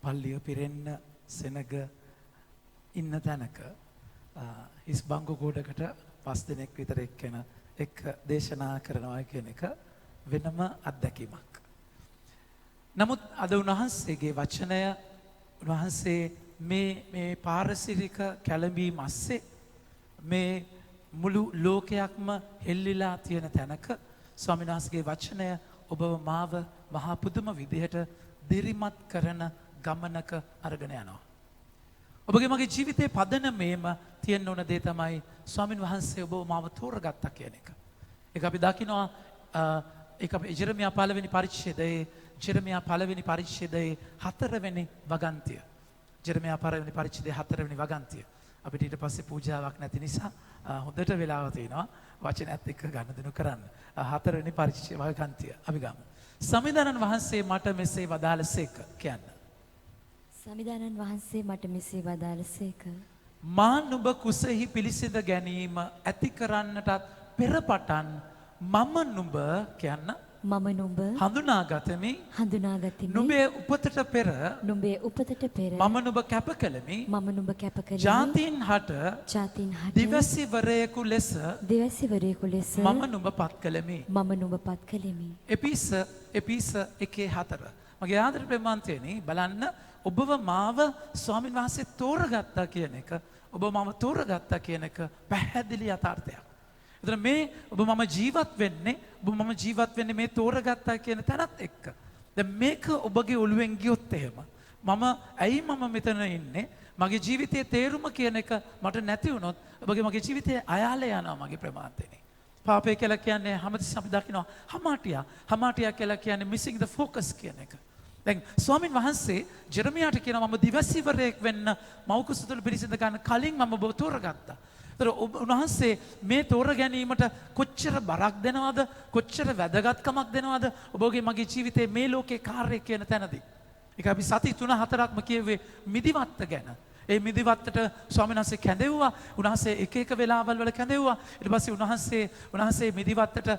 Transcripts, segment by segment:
පල්ලිය පිරෙන්න සෙනග ඉන්න තැනක හිස් බංගු ගොඩකට 5 දිනක් විතර එක් දේශනා කරනවා කියන එක වෙනම අත්දැකීමක්. නමුත් අද උන්වහන්සේගේ වචනය උන්වහන්සේ මේ පාරසිරික කැළඹීම ASCII මේ මුළු ලෝකයක්ම හෙල්ලිලා තියෙන තැනක ස්වාමීන් වහන්සේගේ වචනය ඔබව මාව මහා පුදුම විදිහට දිරිමත් කරන ගමනක අරගෙන යනවා. ඔබගේ මගේ ජීවිතයේ පදනමේම තියෙන්න ඕන දේ තමයි ස්වාමීන් වහන්සේ ඔබව මාව තෝරගත්තා කියන එක. ඒක අපි දකිනවා ඒක අපි ජෙරමියා පළවෙනි පරිච්ඡේදයේ ජෙරමියා පළවෙනි පරිච්ඡේදයේ 4 වෙනි වගන්තිය. ජෙරමියා පළවෙනි පරිච්ඡේදයේ 4 වෙනි වගන්තිය. අපිට ඊට පස්සේ පූජාවක් නැති නිසා හොඳට වෙලාව තියෙනවා වචනයත් එක්ක ගනුදෙනු කරන්න. 4 වෙනි පරිච්ඡේදයේ වගන්තිය අපි ගමු. සමිඳානන් වහන්සේ මට මෙසේ වදාළසේක කියන්න. සමිඳානන් වහන්සේ මට මෙසේ වදාළසේක. මා නුඹ කුසෙහි පිළිසිඳ ගැනීම ඇති කරන්නටත් පෙර පටන් මම නුඹ කියන්න. මම නුඹ හඳුනාගතමි. නුඹේ උපතට පෙර මම නුඹ කැප කළෙමි. ජාතීන් හට දිවැසිවරයෙකු ලෙස මම නුඹ පත් කළෙමි. එපිස 1:4. මගේ ආදර ප්‍රේමාන්තයනි බලන්න ඔබව මාව ස්වාමින් වහන්සේ තෝරගත්තා කියන එක ඔබ මම තෝරගත්තා කියන එක පැහැදිලි යථාර්ථයක්. එතන මේ ඔබ මම ජීවත් වෙන්නේ මේ තෝරගත්තා කියන තැනත් එක්ක. දැන් මේක ඔබගේ ඔළුවෙන් ගියොත් එහෙම ඇයි මම මෙතන ඉන්නේ? මගේ ජීවිතයේ තේරුම කියන එක මට නැති වුණොත් මගේ ජීවිතයේ අයාලේ යනවා මගේ ප්‍රමාදෙනේ. පාපය කියලා කියන්නේ හැමතිස්සම අපි දකිනවා හමාටියා කියලා කියන්නේ missing the focus කියන එක. දැන් ස්වාමින් වහන්සේ ජෙරමියාට කියනවා මම දිවසිවරයෙක් වෙන්න මව් කුස තුල පිරිසිඳ ගන්න කලින් මම ඔබ තෝරගත්තා. උන්වහන්සේ මේ තෝර ගැනීමට කොච්චර බරක් දෙනවද කොච්චර වැදගත්කමක් දෙනවද ඔබගේ මගේ ජීවිතේ මේ ලෝකේ කාර්යය කියන තැනදී. ඒක අපි සති 3-4ක්ම කියුවේ මිදිවත්ත ගැන. ඒ මිදිවත්තට ස්වාමීන් වහන්සේ කැඳෙව්වා. උන්වහන්සේ එක වෙලාවල් වල කැඳෙව්වා. ඊට පස්සේ උන්වහන්සේ මිදිවත්තට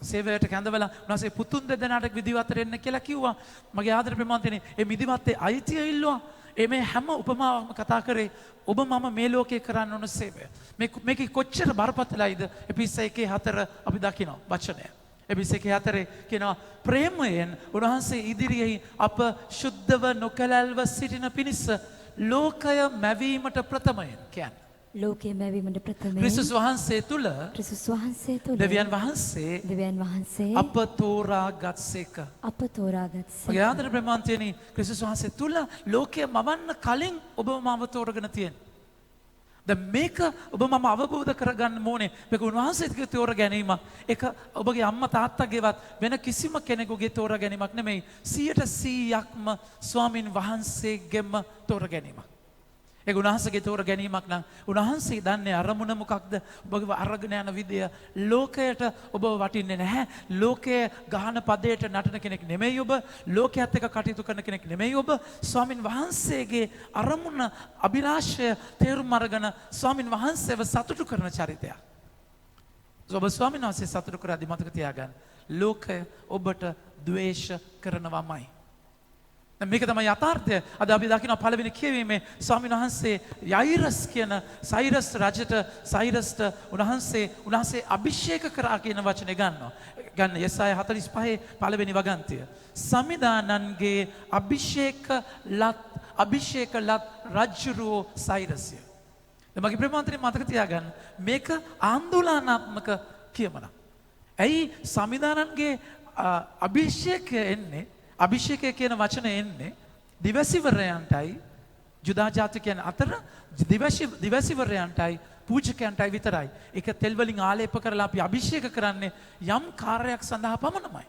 සේවයට කැඳවලා උන්වහන්සේ පුතුන් දෙදෙනාට මිදිවත්තට එන්න කියලා කිව්වා. මගේ ආදර ප්‍රමාන්තනේ මේ මිදිවත්තේ අයිතිය ඉල්ලුවා. මේ හැම උපමාවක්ම කතා කරේ ඔබ මම මේ ලෝකේ කරන්න ඕන සේවය. මේක කොච්චර බරපතලයිද? එපිස 1:4 අපි දකිනවා වචනය. එපිස 1:4 කියනවා ප්‍රේමයෙන් උන්වහන්සේ ඉදිරියේ අප සුද්ධව නොකලල්ව සිටින පිණිස ලෝකය මැවීමට ප්‍රථමයෙන් කියන්නේ. ලෝකයේ මැවීමට ප්‍රථමයෙන් ක්‍රිස්තුස් වහන්සේ තුල දෙවියන් වහන්සේ අප තෝරාගත්සේක. මගේ ආදර ප්‍රේමාන්තයනි ක්‍රිස්තුස් වහන්සේ තුල ලෝකය මවන්න කලින් ඔබ මම තෝරගෙන තියෙනවා. දැන් මේක ඔබ මම අවබෝධ කරගන්න ඕනේ. මේක උන්වහන්සේගේ තෝර ගැනීමක්. ඒක ඔබගේ අම්මා තාත්තගේවත් වෙන කිසිම කෙනෙකුගේ තෝර ගැනීමක් නෙමෙයි. 100%ක්ම ස්වාමින් වහන්සේගෙම තෝර ගැනීමක්. ඒක උන්වහන්සේගේ තෝර ගැනීමක් නම් උන්වහන්සේ දන්නේ අරමුණ මොකක්ද? ඔබව අරගෙන යන විදිය ලෝකයට ඔබ වටින්නේ නැහැ. ලෝකයේ ගහන පදයට නටන කෙනෙක් නෙමෙයි ඔබ. ලෝකයේත් එක්ක කටයුතු කරන කෙනෙක් නෙමෙයි ඔබ. ස්වාමින් වහන්සේගේ අරමුණ අභිලාෂය තේරුම් අරගෙන ස්වාමින් වහන්සේව සතුටු කරන චරිතයක්. ඔබ ස්වාමින් වහන්සේ සතුටු කරද්දී මතක තියාගන්න ලෝකය ඔබට ද්වේෂ කරනවාමයි. මේක තමයි යථාර්ථය. අද අපි දකිනවා පළවෙනි කියවීමේ ස්වාමීන් වහන්සේ යයිරස් කියන සයිරස් රජට උන්වහන්සේ අභිෂේක කරා කියන වචනේ ගන්නවා. ගන්න යෙසාය 45 පළවෙනි වගන්තිය. සමිදානන්ගේ අභිෂේක ලත් රජුරෝ සයිරස්ය. මගේ ප්‍රේමාන්තරේ මතක තියාගන්න මේක ආందోලනාත්මක කියමනක්. ඇයි සමිදානන්ගේ අභිෂේකය එන්නේ? අභිෂේකය කියන වචනේ එන්නේ දිවසිවරයන්ටයි ජුදා ජාතිකයන් අතර දිවසිවරයන්ටයි පූජකයන්ටයි විතරයි. ඒක තෙල් වලින් ආලේප කරලා අපි අභිෂේක කරන්නේ යම් කාර්යයක් සඳහා පමණමයි.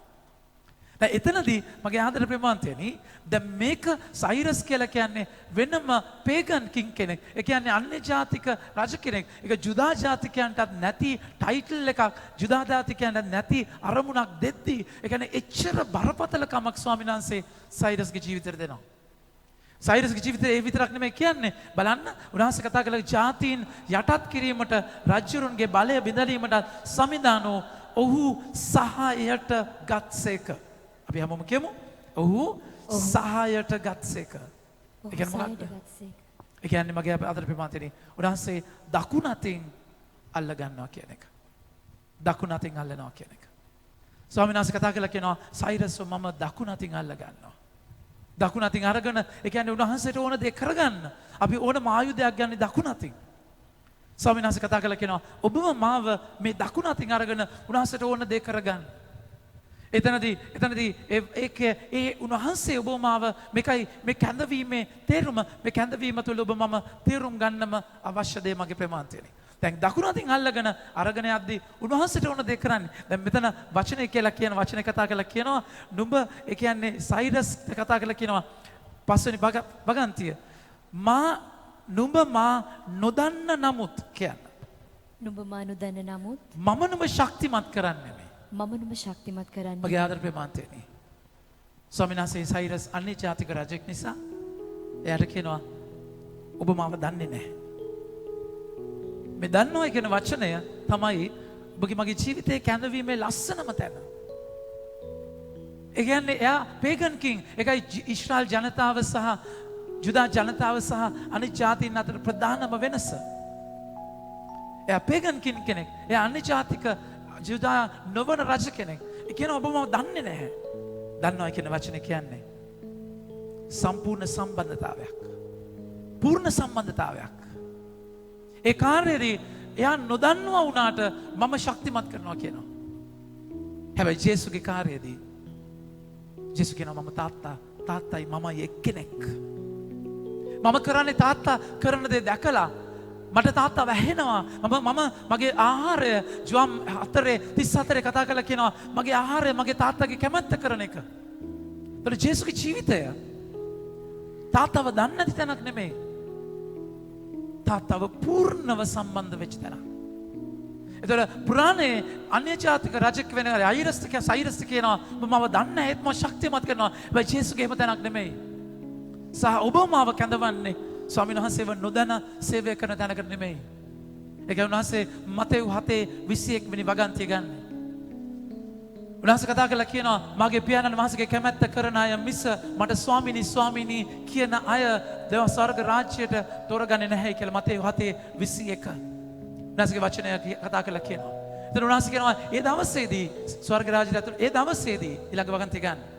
දැන් එතනදී මගේ ආදර ප්‍රේමාන්තයනි දැන් මේක සයිරස් කියලා කියන්නේ වෙනම පේගන් කිං කෙනෙක්. ඒ කියන්නේ අන්‍ය ජාතික රජ කෙනෙක්. ඒක ජුදා ජාතිකයන්ටත් නැති ටයිටල් එකක් ජුදා ජාතිකයන්ටත් නැති අරමුණක් දෙද්දී ඒ කියන්නේ එච්චර බරපතලකමක් ස්වාමීන් වහන්සේ සයිරස්ගේ ජීවිතේට දෙනවා. සයිරස්ගේ ජීවිතේ ඒ විතරක් නෙමෙයි කියන්නේ බලන්න උන්වහන්සේ කතා කළ ජාතීන් යටත් කිරීමට රජුරුන්ගේ බලය බිඳලීමට සමිදානෝ ඔහු සහායට ගත්සේක. අපි හැමෝම කියමු ඔහු සහායට ගත්සේක. ඒ කියන්නේ මොකක්ද? ඒ කියන්නේ මගේ ආදර ප්‍රමාතේනි උන්වහන්සේ දකුණ අතින් අල්ල ගන්නවා කියන එක. දකුණ අතින් අල්ලනවා කියන එක. ස්වාමීන් වහන්සේ කතා කළා කියනවා සයිරස්ව මම දකුණ අතින් අල්ල ගන්නවා. දකුණ අතින් අරගෙන ඒ කියන්නේ උන්වහන්සේට ඕන දේ කරගන්න. අපි ඕනම ආයුධයක් ගන්න දකුණ අතින්. ස්වාමීන් වහන්සේ කතා කළා කියනවා ඔබම මාව මේ දකුණ අතින් අරගෙන උන්වහන්සේට ඕන දේ කරගන්න. එතනදී ඒ උන්වහන්සේ ඔබ මාව මේකයි මේ කැඳවීමේ තේරුම මේ කැඳවීම තුළ ඔබ මම තේරුම් ගන්නම අවශ්‍ය දේ මගේ ප්‍රමාන්තයනේ. දැන් දකුණ අතින් අල්ලගෙන අරගෙන යද්දී උන්වහන්සේට ඕන දේ කරන්නේ. දැන් මෙතන වචනේ කියලා කියන වචනේ කතා කරලා කියනවා නුඹ ඒ කියන්නේ සයිරස් කතා කරලා කියනවා පස්වෙනි භගන්තිය නුඹ මා නොදන්න නමුත් කියන්න. නුඹ මා නොදන්න නමුත් මම නුඹ ශක්තිමත් කරන්නේ මේ. මම නුඹ ශක්තිමත් කරන්නේ. මගේ ආදර ප්‍රමාන්තයනේ. ස්වාමීන් වහන්සේ සයිරස් අන්‍ය ජාතික රජෙක් නිසා එයාට කියනවා ඔබ මාව දන්නේ නැහැ. මේ දන්නවා කියන වචනය තමයි ඔබගේ මගේ ජීවිතයේ කැඳවීමේ ලස්සනම තැන. ඒ කියන්නේ එයා පේගන් කිං එකයි ඊශ්‍රායල් ජනතාව සහ ජුදා ජනතාව සහ අනිත් ජාතීන් අතර ප්‍රධානම වෙනස. එයා පේගන් කිං කෙනෙක්. එයා අන්‍ය ජාතික ජුදා නොවන රජ කෙනෙක්. ඒ කියන ඔබ මම දන්නේ නැහැ. දන්නවා කියන වචනේ කියන්නේ සම්පූර්ණ සම්බන්ධතාවයක්. පූර්ණ සම්බන්ධතාවයක්. ඒ කාර්යයේදී එයා නොදන්නවා වුණාට මම ශක්තිමත් කරනවා කියනවා. හැබැයි ජේසුගේ කාර්යයේදී ජේසු කියනවා මම තාත්තයි මමයි එක්කෙනෙක්. මම කරන්නේ තාත්තා කරන දේ දැකලා මට තාත්තා වැහෙනවා. මම මගේ ආහාරය ජුවම් 4:34 කතා කරලා කියනවා මගේ ආහාරය මගේ තාත්තගේ කැමැත්ත කරන එක. ඒතර ජේසුගේ ජීවිතය තාත්තව දන්නේ නැති තැනක් නෙමෙයි. තාත්තව පූර්ණව සම්බන්ධ වෙච්ච තැනක්. ඒතර පුරාණේ අන්‍ය ජාතික රජෙක් වෙන සයිරස් කියනවා මම දන්නේ නැහැ ඒත් මම ශක්තිමත් කරනවා. හැබැයි ජේසුගේ එහෙම තැනක් නෙමෙයි. සහ ඔබ මාව කැඳවන්නේ ස්වාමීන් වහන්සේව නොදැන සේවය කරන තැනකට නෙමෙයි. ඒක උන්වහන්සේ මතෙව් 7:21 වෙනි වගන්තිය ගන්න. උන්වහන්සේ කතා කරලා කියනවා මගේ පියාණන් වහන්සේගේ කැමැත්ත කරන අය මිස මට ස්වාමීනි කියන අය දේව ස්වර්ග රාජ්‍යයට තෝරගන්නේ නැහැ කියලා මතෙව් 7:21. උන්වහන්සේගේ වචනය කතා කරලා කියනවා. එතන උන්වහන්සේ කියනවා ඒ දවසේදී ස්වර්ග රාජ්‍යයට ඇතුළු ඒ දවසේදී ඊළඟ වගන්තිය ගන්න.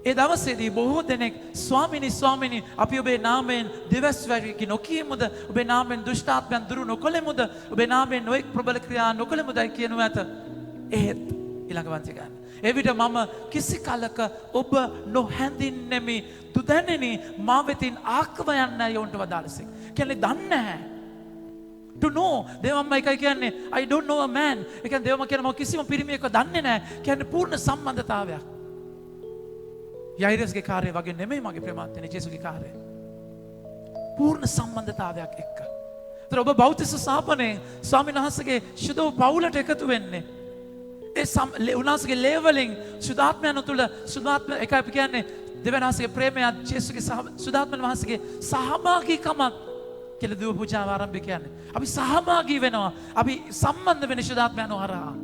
ඒ දවසේදී බොහෝ දෙනෙක් ස්වාමිනී අපි ඔබේ නාමයෙන් දෙවස් වැරකි නොකීමුද ඔබේ නාමයෙන් දුෂ්ටාත්මයන් දුරු නොකළෙමුද ඔබේ නාමයෙන් නොඑක් ප්‍රබල ක්‍රියා නොකළෙමුදයි කියනු ඇත. එහෙත් ඊළඟ වංශය ගන්න. ඒ විට මම කිසි කලක ඔබ නොහැඳින්නෙමි දුදැනෙනි මා වෙතින් ආක්ව යන්න යොන්ට වදාළසෙක්. කියන්නේ දන්නේ නැහැ. To know දේවම්ම එකයි කියන්නේ I don't know a man. ඒ කියන්නේ දේවම කියන මම කිසිම පිරිමියෙක්ව දන්නේ නැහැ. කියන්නේ පූර්ණ සම්බන්ධතාවයක්. යයිරස්ගේ කාර්යය වගේ නෙමෙයි මගේ ප්‍රමාත්‍යනේ ජේසුගේ කාර්යය. පූර්ණ සම්බන්ධතාවයක් එක්ක. ඒතර ඔබ බෞද්ධ සාපනේ ස්වාමීන් වහන්සේගේ සුදු පවුලට එකතු වෙන්නේ. ඒ උන්වහන්සේගේ ලේවලින් සුදාත්මයන් තුළ සුදාත්ම එකයි අපි කියන්නේ දෙවියන්වහන්සේගේ ප්‍රේමයත් ජේසුගේ සුදාත්මයන් වහන්සේගේ සහභාගීකමක් කියලා දීව පූජාව ආරම්භය කියන්නේ. අපි සහභාගී වෙනවා. අපි සම්බන්ධ වෙන සුදාත්මයන් හරහා.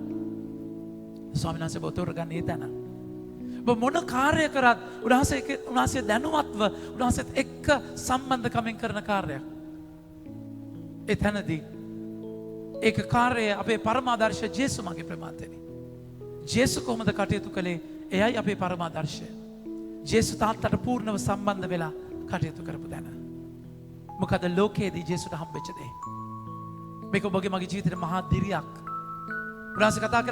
ස්වාමීන් වහන්සේ බොතෝර ගන්න ඒ තැන. මොන කාර්ය කරත් උන්වහන්සේ දැනුවත්ව උන්වහන්සේත් එක්ක සම්බන්ධකමින් කරන කාර්යයක්. ඒ තැනදී ඒක කාර්යය අපේ පරමාදර්ශය ජේසු මගේ ප්‍රමාතනේ. ජේසු කොහොමද කටයුතු කළේ? එයයි අපේ පරමාදර්ශය. ජේසු තාත්තට පූර්ණව සම්බන්ධ වෙලා කටයුතු කරපු තැන. මොකද ලෝකයේදී ජේසුට හම්බෙච්ච දේ. මේක ඔබගේ මගේ ජීවිතේ මහා දිරියක්. උන්වහන්සේ කතා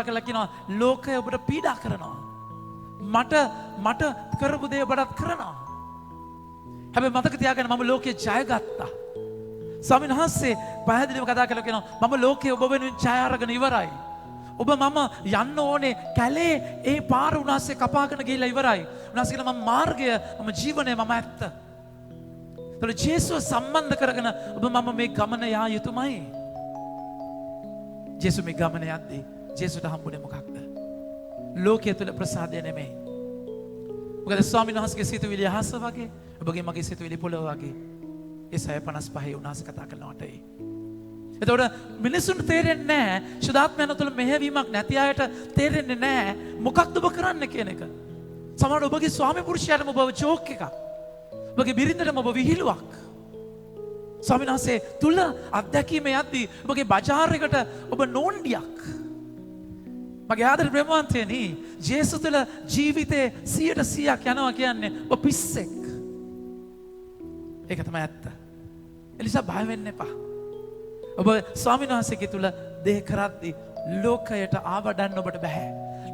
කරලා කියනවා ලෝකය ඔබට පීඩා කරනවා. මට කරපු දේ ඔබටත් කරනවා. හැබැයි මතක තියාගන්න මම ලෝකේ ජයගත්තා. ස්වාමීන් වහන්සේ පැහැදිලිව කතා කරලා කියනවා මම ලෝකේ ඔබ වෙනුවෙන් ජය අරගෙන ඉවරයි. ඔබ මම යන්න ඕනේ කැලේ ඒ පාර උන්වහන්සේ කපාගෙන ගිහිල්ලා ඉවරයි. උන්වහන්සේ කියනවා මම මාර්ගය, මම ජීවනය, මම ඇත්ත. ඒතර ජේසුව සම්බන්ධ කරගෙන ඔබ මම මේ ගමන යා යුතුමයි. ජේසු මේ ගමන යද්දී ජේසුට හම්බුනේ මොකක්ද? ලෝකයේ තුල ප්‍රසාදය නෙමෙයි. මොකද ස්වාමීන් වහන්සේගේ සිතුවිලි අහස වගේ, ඔබගේ මගේ සිතුවිලි පොළොව වගේ. ඒසය 55 උන්වහන්සේ කතා කරනවට ඒ. එතකොට මිනිසුන්ට තේරෙන්නේ නැහැ, සුදාත්මයන් තුළ මෙහෙවීමක් නැති අයට තේරෙන්නේ නැහැ මොකක්ද ඔබ කරන්න කියන එක. සමහර ඔබගේ ස්වාමි පුරුෂයාටම ඔබව ජෝක් එකක්. ඔබගේ බිරිඳටම ඔබ විහිළුවක්. ස්වාමීන් වහන්සේ තුල අත්දැකීම යද්දී ඔබගේ බජාර් එකට ඔබ නෝන්ඩියක්. මගේ ආදර ප්‍රේමවන්තයනි, ජේසුස් තුළ ජීවිතේ 100% යනවා කියන්නේ ඔබ පිස්සෙක්. ඒක තමයි ඇත්ත. එනිසා බය වෙන්න එපා. ඔබ ස්වාමීන් වහන්සේගේ තුල දේ කරද්දී ලෝකයට ආවඩන්න ඔබට බෑ.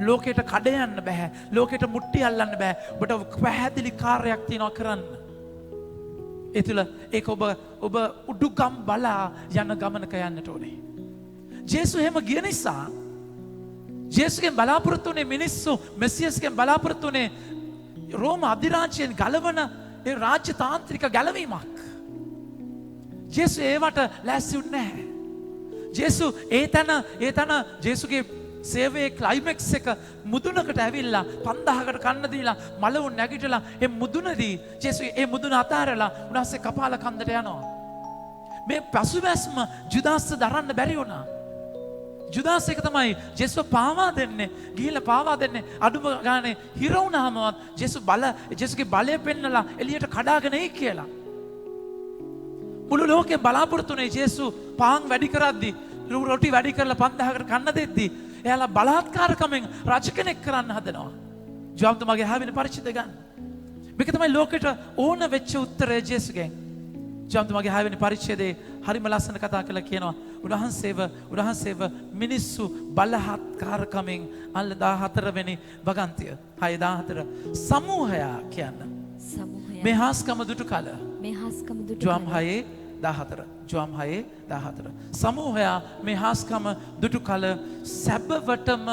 ලෝකයට කඩ යන්න බෑ. ලෝකයට මුට්ටි අල්ලන්න බෑ. ඔබට පැහැදිලි කාර්යයක් තියෙනවා කරන්න. ඒ තුල ඒක ඔබ උඩුගම් බලා යන ගමනක යන්නට ඕනේ. ජේසුස් එහෙම ගිය නිසා ජේසුස්ගෙන් බලාපොරොත්තු වුණේ මිනිස්සු මෙසියස්ගෙන් බලාපොරොත්තු වුණේ රෝම අධිරාජ්‍යයෙන් ගලවන ඒ රාජ්‍ය තාන්ත්‍රික ගැලවීමක්. ජේසුස් ඒවට ලෑස්ති වුණේ නැහැ. ජේසුස් ඒ තැන ජේසුගේ සේවයේ ක්ලයිමැක්ස් එක මුදුනකට ඇවිල්ලා 5000කට කන්න දීලා මලවුන් නැගිටලා ඒ මුදුනදී ජේසුස් ඒ මුදුන අතාරලා උන්වහන්සේ කපාල කන්දට යනවා. මේ පසුබැස්ම ජුදාස්ට දරන්න බැරි වුණා. ජුදාස් එක තමයි ජේසුස් පාවා දෙන්නේ, ගිහිල්ලා පාවා දෙන්නේ. අඩුම ගානේ හිර වුණාමවත් ජේසුස්ගේ බලය පෙන්නලා එළියට කඩාගෙන එයි කියලා. මුළු ලෝකෙම බලාපොරොත්තු වුණේ ජේසුස් පාන් වැඩි කරද්දී, රොටි වැඩි කරලා 5000කට කන්න දෙද්දී එයාලා බලාත්කාරකමෙන් රජ කෙනෙක් කරන්න හදනවා. ජෝම්තුමාගේ හැවෙන පරිචිත ගන්න. මේක තමයි ලෝකෙට ඕන වෙච්ච උත්තරය ජේසුස්ගෙන්. ජෝම්තුමාගේ හැවෙන පරිච්ඡේදයේ හරිම ලස්සන කතා කරලා කියනවා උන්වහන්සේව මිනිස්සු බලහත්කාරකමෙන් අල්ල 14 වෙනි වගන්තිය 6:14 සමූහයා කියන්න. මේ හාස්කම දුටු කල. ජෝම් 6:14 සමූහයා මේ හාස්කම දුටු කල සැබවටම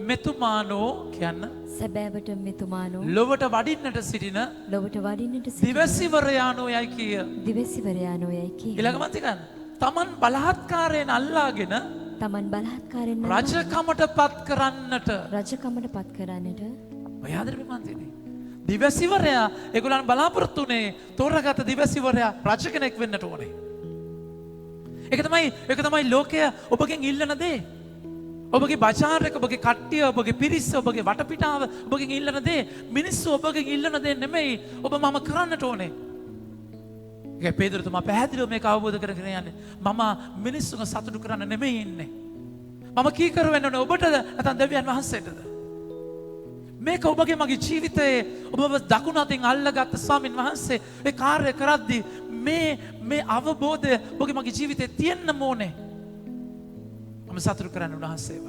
මෙතුමානෝ කියන්න. සැබෑවට මෙතුමානෝ ලොවට වඩින්නට සිටින දිවසිවරයානෝ යයි කිය. ඊළඟ ගන්න. තමන් බලහත්කාරයෙන් අල්ලාගෙන රජකමට පත් කරන්නට ඔය ආදර ප්‍රමාන්තයනේ. දිවසිවරයා ඒගොල්ලන් බලාපොරොත්තු වුණේ තෝරාගත දිවසිවරයා රජ කෙනෙක් වෙන්නට ඕනේ. ඒක තමයි ලෝකය ඔබගෙන් ඉල්ලන දේ. ඔබගේ බජාර් එක, ඔබගේ කට්ටිය, ඔබගේ පිරිස, ඔබගේ වටපිටාව ඔබගෙන් ඉල්ලන දේ. මිනිස්සු ඔබගෙන් ඉල්ලන දේ නෙමෙයි ඔබ මම කරන්නට ඕනේ. ඒක පේදුරුතුමා පැහැදිලිව මේක අවබෝධ කරගෙන යන්නේ. මම මිනිස්සුන්ව සතුටු කරන්න නෙමෙයි ඉන්නේ. මම කීකරු වෙන්න ඕනේ ඔබටද නැත්නම් දෙවියන් වහන්සේටද? මේක ඔබගේ මගේ ජීවිතයේ ඔබව දකුණු අතින් අල්ලගත්ත ස්වාමින් වහන්සේ ඒ කාර්ය කරද්දී මේ අවබෝධය ඔබගේ මගේ ජීවිතේ තියෙන්න ඕනේ. මම සතුටු කරන්න උන්වහන්සේව.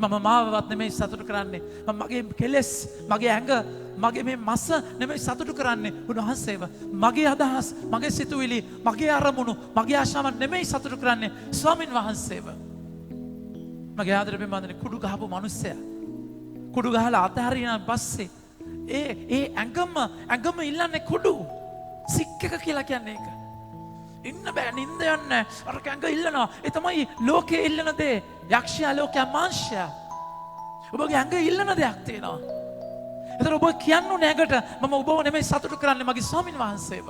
මම මාවවත් නෙමෙයි සතුටු කරන්නේ. මම මගේ කෙලෙස්, මගේ ඇඟ, මගේ මේ මස නෙමෙයි සතුටු කරන්නේ උන්වහන්සේව. මගේ අදහස්, මගේ සිතුවිලි, මගේ අරමුණු, මගේ ආශාවන් නෙමෙයි සතුටු කරන්නේ ස්වාමින් වහන්සේව. මගේ ආදර බෙමන්දනේ කුඩු ගහපු මිනිස්සයා කුඩු ගහලා අතහැරියන් පස්සේ ඒ ඇඟම ඉල්ලන්නේ කුඩු. සික් එක කියලා කියන්නේ ඒක. ඉන්න බෑ, නිින්ද යන්නේ. අර කැඟ ඉල්ලනවා. ඒ තමයි ලෝකයේ ඉල්ලන දේ. යක්ෂයා, ලෝකයා, මාංශයා. ඔබගේ ඇඟ ඉල්ලන දෙයක් තියෙනවා. ඒතර ඔබ කියන්නේ නැගට මම ඔබව නෙමෙයි සතුටු කරන්නේ මගේ ස්වාමින් වහන්සේව.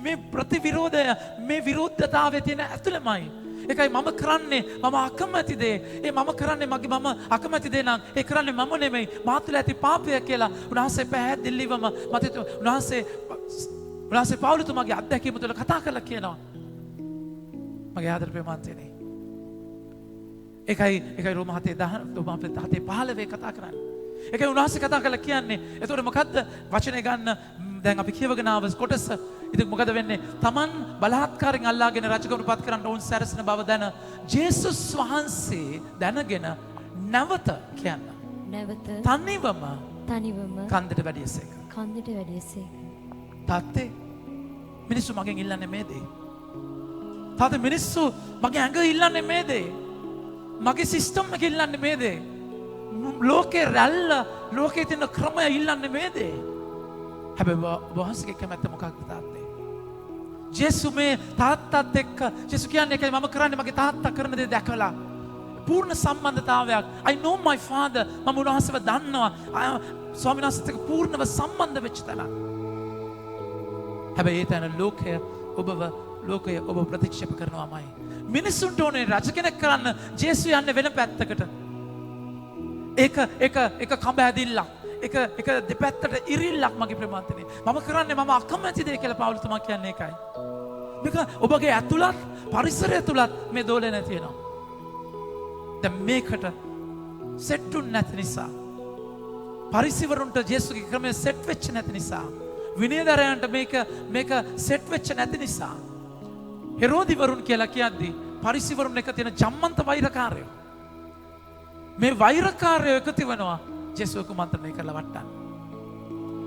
මේ ප්‍රතිවිරෝධය, මේ විරුද්ධතාවය තියෙන ඇතුළෙමයි. ඒකයි මම කරන්නේ මම අකමැති දේ. ඒ මම කරන්නේ මම අකමැති දේ නම් ඒ කරන්නේ මම නෙමෙයි මා තුළ ඇති පාපය කියලා උන්වහන්සේ පැහැදිලිවම උන්වහන්සේ පවුලතුමාගේ අත්දැකීම තුළ කතා කරලා කියනවා. මගේ ආදර ප්‍රේමන්තයනේ. ඒකයි රෝම 7:15 කතා කරන්නේ. ඒකයි උන්වහන්සේ කතා කරලා කියන්නේ. එතකොට මොකද්ද වචනේ ගන්න දැන් අපි කියවගෙන ආව කොටස. ඉතින් මොකද වෙන්නේ? Taman බලහත්කාරයෙන් අල්ලාගෙන රජකමට පත් කරන්න ඕන් සැරසෙන බව දැන ජේසුස් වහන්සේ දැනගෙන නැවත කියන්න. තනිවම කන්දට වැඩියසේක. තාත්තේ මිනිස්සු මගෙන් ඉල්ලන්නේ මේ දේ. තාත්තේ මිනිස්සු මගේ ඇඟ ඉල්ලන්නේ මේ දේ. මගේ සිස්ටම් එක ඉල්ලන්නේ මේ දේ. ලෝකේ රැල්ල, ලෝකේ තියෙන ක්‍රමය ඉල්ලන්නේ මේ දේ. හැබැයි වහන්සේගේ කැමැත්ත මොකක්ද තාත්තේ? ජේසුස් මේ තාත්තත් එක්ක ජේසුස් කියන්නේ ඒකයි මම කරන්නේ මගේ තාත්තා කරන දේ දැකලා. පූර්ණ සම්බන්ධතාවයක්. I know my father. මම උන්වහන්සේව දන්නවා. ස්වාමීන් වහන්සේත් එක්ක පූර්ණව සම්බන්ධ වෙච්ච තැන. හැබැයි ඒ තැන ලෝකය ඔබ ප්‍රතික්ෂේප කරනවාමයි. මිනිස්සුන්ට ඕනේ රජ කෙනෙක් කරන්න ජේසුස් යන්නේ වෙන පැත්තකට. ඒක කඹ ඇදිල්ලක්. එක දෙපැත්තට ඉරිල්ලක් මගේ ප්‍රමාන්තනේ. මම කරන්නේ මම අකමැති දේ කියලා පවුල්තුමා කියන්නේ ඒකයි. මේක ඔබගේ ඇතුළත් පරිසරය තුලත් මේ දෝලනය තියෙනවා. දැන් මේකට සෙට්ටුන් නැති නිසා පරිසිවරුන්ට ජේසුගේ ක්‍රමය සෙට් වෙච්ච නැති නිසා විනයදරයන්ට මේක සෙට් වෙච්ච නැති නිසා හෙරෝදිවරුන් කියලා කියද්දී පරිසිවරුන් එක තියෙන ජම්මන්ත වෛරකාරයෝ මේ වෛරකාරයෝ එකතු වෙනවා ජේසුව කුමන්ත්‍රණය කරලා වට්ටන්න.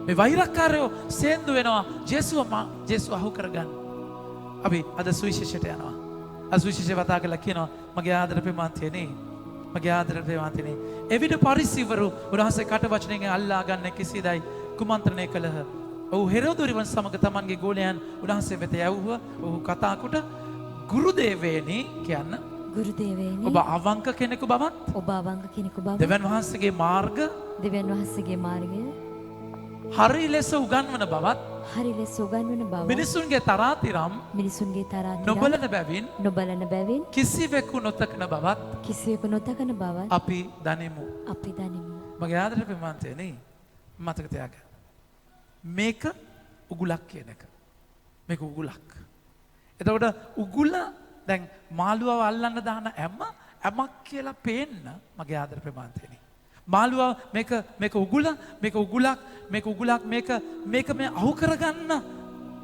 මේ වෛරකාරයෝ සේන්දු වෙනවා ජේසුව අහු කරගන්න. අපි අද සුවිශේෂයට යනවා. අසුවිශේෂය වතා කරලා කියනවා මගේ ආදර ප්‍රේමාන්තයනේ මගේ ආදර ප්‍රේමාන්තයනේ. එවිට පරිසිවරු උන්වහන්සේ කට වචනයෙන් අල්ලා ගන්න කිසිදයි කුමන්ත්‍රණය කළහ. ඔහු හෙරෝදුරිවන් සමග තමන්ගේ ගෝලයන් උන්වහන්සේ වෙත යවුව. ඔහු කතා කොට ගුරුදේවයනි කියන්න. ගුරුදේවයනි ඔබ අවංක කෙනෙකු බවත් ඔබ අවංක කෙනෙකු බව දෙවියන් වහන්සේගේ මාර්ගය හරි ලෙස උගන්වන බවත් මිනිසුන්ගේ තරාතිරම් නොබලන බැවින් කිසිවෙකු නොතකන බවත් අපි දනිමු. මගේ ආදර ප්‍රේමාන්තයනේ මතක තියාගන්න. මේක උගුලක් කියන එක. මේක උගුලක්. එතකොට උගුල දැන් මාළුවව අල්ලන්න දාන ඇමක් කියලා පේන්න මගේ ආදර ප්‍රේමාන්තයනේ. මාළුවා මේක උගුලක් මේක මේ අහු කරගන්න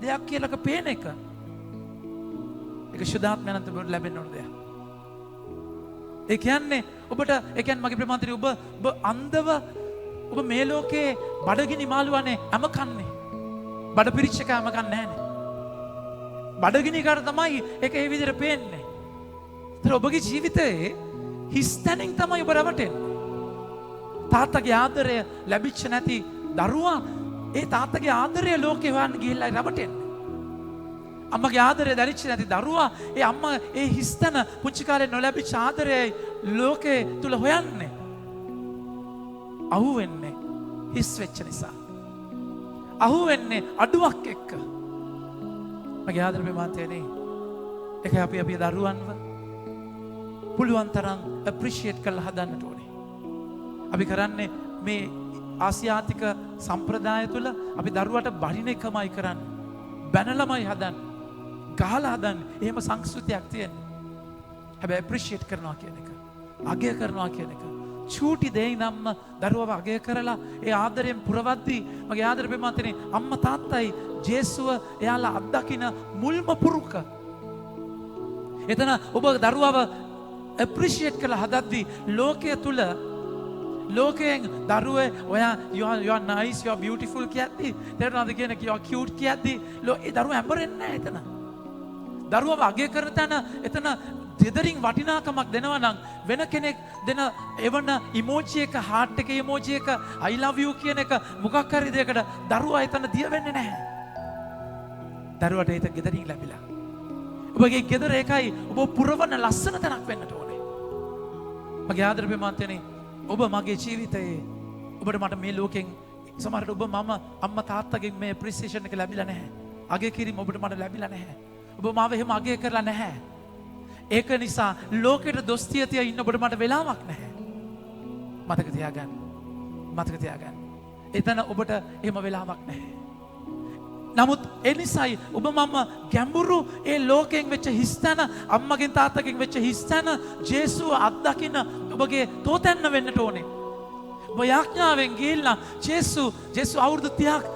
දෙයක් කියලාක පේන එක. ඒක සුදාත්මයන්ට ලැබෙන්න ඕන දෙයක්. ඒ කියන්නේ ඔබට ඒ කියන්නේ මගේ ප්‍රේමාන්තනි ඔබ අන්ධව ඔබ මේ ලෝකේ බඩගිනි මාළුවානේ හැම කන්නේ. බඩ පිරිච්ච එක හැම කන්නේ නැහනේ. බඩගිනි කාට තමයි ඒක ඒ විදිහට පේන්නේ. ඒතර ඔබගේ ජීවිතයේ හිස්තැනින් තමයි ඔබ රවටෙන්නේ. තාත්තගේ ආදරය ලැබිච්ච නැති දරුවා ඒ තාත්තගේ ආදරය ලෝකේ හොයන්න ගිහිල්ලා රවටෙන්නේ. අම්මගේ ආදරය දැරිච්ච නැති දරුවා ඒ අම්මා ඒ හිස්තැන පුංචි කාලේ නොලැබිච්ච ආදරයයි ලෝකේ තුල හොයන්නේ. අහුවෙන්නේ හිස් වෙච්ච නිසා. අහුවෙන්නේ අඩුවක් එක්ක. මගේ ආදර ප්‍රේමාන්තයනේ ඒකයි අපි දරුවන්ව පුළුවන් තරම් අප්‍රීෂিয়েට් කරලා හදන්නට ඕනේ. අපි කරන්නේ මේ ආසියාතික සම්ප්‍රදාය තුළ අපි දරුවට බරින එකමයි කරන්නේ. බැනලමයි හදන්නේ. ගහලා හදන්නේ. එහෙම සංස්කෘතියක් තියෙනවා. හැබැයි අප්‍රීෂিয়েට් කරනවා කියන එක, අගය කරනවා කියන එක චූටි දෙයින් නම් දරුවව අගය කරලා ඒ ආදරයෙන් පුරවද්දී මගේ ආදර ප්‍රේමාන්තනේ අම්මා තාත්තයි ජේසුව එයාලා අත්දකින මුල්ම පුරුක. එතන ඔබ දරුවව අප්‍රීෂিয়েට් කරලා හදද්දී ලෝකයේ තුල ලෝකයෙන් දරුවේ ඔයා you are nice you are beautiful කියද්දී තේරෙනවද කියන්නේ you are cute කියද්දී ඒ දරුවා හැඹරෙන්නේ නැහැ එතන. දරුවව අගය කරන තැන එතන දෙදරින් වටිනාකමක් දෙනවා නම් වෙන කෙනෙක් දෙන එවන ඉමෝජි එක heart එක ඉමෝජි එක I love you කියන එක මොකක් හරි දෙයකට දරුවා එතන දිය වෙන්නේ නැහැ. දරුවට ඒක ගෙදරින් ලැබිලා. ඔබගේ ගෙදර එකයි ඔබ පුරවන ලස්සන තැනක් වෙන්නට ඕනේ. මගේ ආදර ප්‍රේමාන්තයනේ ඔබ මගේ ජීවිතයේ ඔබට මට මේ ලෝකෙන් සමහරට ඔබ මම අම්මා තාත්තගෙන් මේ අප්‍රීසියේෂන් එක ලැබිලා නැහැ. අගය කිරීම ඔබට මට ලැබිලා නැහැ. ඔබ මාව එහෙම අගය කරලා නැහැ. ඒක නිසා ලෝකෙට දොස් තිය ඉන්න ඔබට මට වෙලාවක් නැහැ. මතක තියාගන්න. එතන ඔබට එහෙම වෙලාවක් නැහැ. නමුත් ඒ නිසායි ඔබ මම ගැඹුරු ඒ ලෝකයෙන් වෙච්ච හිස්තැන අම්මගෙන් තාත්තගෙන් වෙච්ච හිස්තැන ජේසුව අත්දකින්න ඔබගේ තෝතැන්න වෙන්නට ඕනේ. ඔබ යාඥාවෙන් ගිහිල්ලා ජේසු අවුරුදු 30ක්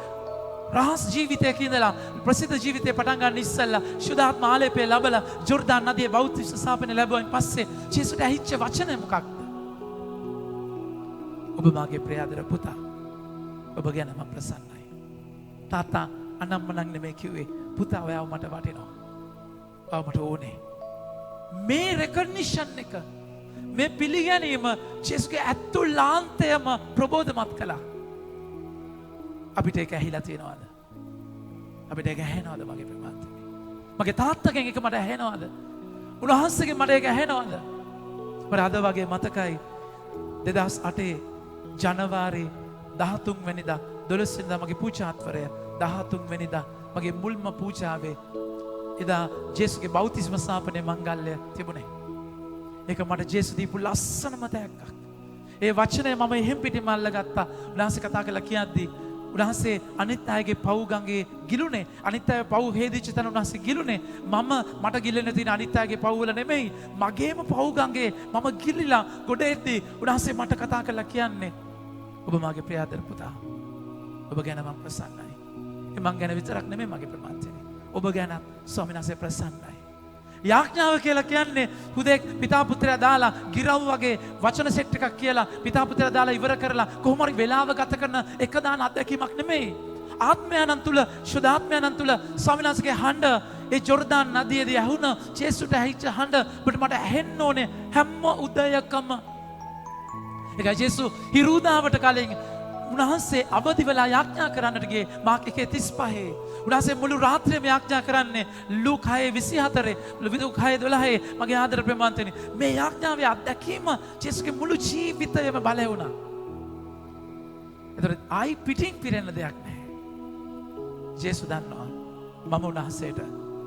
රහස් ජීවිතයක ඉඳලා ප්‍රසිද්ධ ජීවිතේ පටන් ගන්න ඉස්සෙල්ලා ශුද්ධාත්ම ආලේපය ලැබලා ජෝර්දාන් නදියේ බෞද්ධ ස්ථාපනය ලැබුවාන් පස්සේ ජේසුට ඇහිච්ච වචනය මොකක්ද? ඔබ මාගේ ප්‍රියාදර පුතා. ඔබ ගැන මම ප්‍රසන්නයි. තාත්තා අනම්මනම් නෙමෙයි කිව්වේ පුතා ඔයාව මට වටිනවා. ඔයාව මට ඕනේ. මේ රෙකග්නිෂන් එක මේ පිළිගැනීම ජේසුගේ අතුලාන්තයම ප්‍රබෝධමත් කළා. අපිට ඒක ඇහිලා තියෙනවද? අපිට ඒක ඇහෙනවද මගේ ප්‍රේමාන්තනේ? මගේ තාත්තගෙන් ඒක මට ඇහෙනවද? උන්වහන්සේගෙන් මට ඒක ඇහෙනවද? මට අද වගේ මතකයි 2008 ජනවාරි 13 වෙනිදා 12 වෙනිදා මගේ පූජාත්වරය 13 වෙනිදා මගේ මුල්ම පූජාවේ එදා ජේසුගේ බෞතිස්ම ස්ථාපනයේ මංගල්‍ය තිබුණේ. ඒක මට ජේසු දීපු ලස්සනම තෑග්ගක්. ඒ වචනය මම එහෙම් පිටින්ම අල්ලගත්තා. උන්වහන්සේ කතා කළා කියද්දී උන්වහන්සේ අනිත් අයගේ පව් ගඟේ ගිලුනේ. අනිත් අය පව් හේදිච්ච තැන උන්වහන්සේ ගිලුනේ. මට ගිලෙන්න තියෙන අනිත් අයගේ පව් වල නෙමෙයි. මගේම පව් ගඟේ මම ගිලිලා ගොඩ එද්දී උන්වහන්සේ මට කතා කළා කියන්නේ ඔබ මගේ ප්‍රියාදර පුතා. ඔබ ගැන මම ප්‍රසන්නයි. ඒ මං ගැන විතරක් නෙමෙයි මගේ ප්‍රමාන්තනේ. ඔබ ගැන ස්වාමීන් වහන්සේ ප්‍රසන්නයි. යාඥාව කියලා කියන්නේ හුදෙක් පිතා පුත්‍රයා දාලා ගිරව් වගේ වචන සෙට් එකක් කියලා පිතා පුත්‍රයා දාලා ඉවර කරලා කොහොම හරි වෙලාව ගත කරන එක දාන අත්දැකීමක් නෙමෙයි. ආත්මයන්න් තුල සුදාත්මයන්න් තුල ස්වාමීන් වහන්සේගේ හඬ ඒ ජෝර්දාන් නදියේදී ඇහුණ ජේසුට ඇහිච්ච හඬ මට ඇහෙන්න ඕනේ හැම උදයකම. ඒකයි ජේසු හිරුදාවට කලින් උන්වහන්සේ අවදි වෙලා යාඥා කරන්නට ගියේ මාර්ක් 1:35. උන්වහන්සේ මුළු රාත්‍රියම යාඥා කරන්නේ ලූක් 6:24 ලූක් 6:12 මගේ ආදර ප්‍රේමාන්තනි මේ යාඥාවේ අත්දැකීම ජේසුගේ මුළු ජීවිතයම බලය වුණා. ඒතර ආයි පිටින් පිරෙන්න දෙයක් නැහැ. ජේසු දන්නවා මම උන්වහන්සේට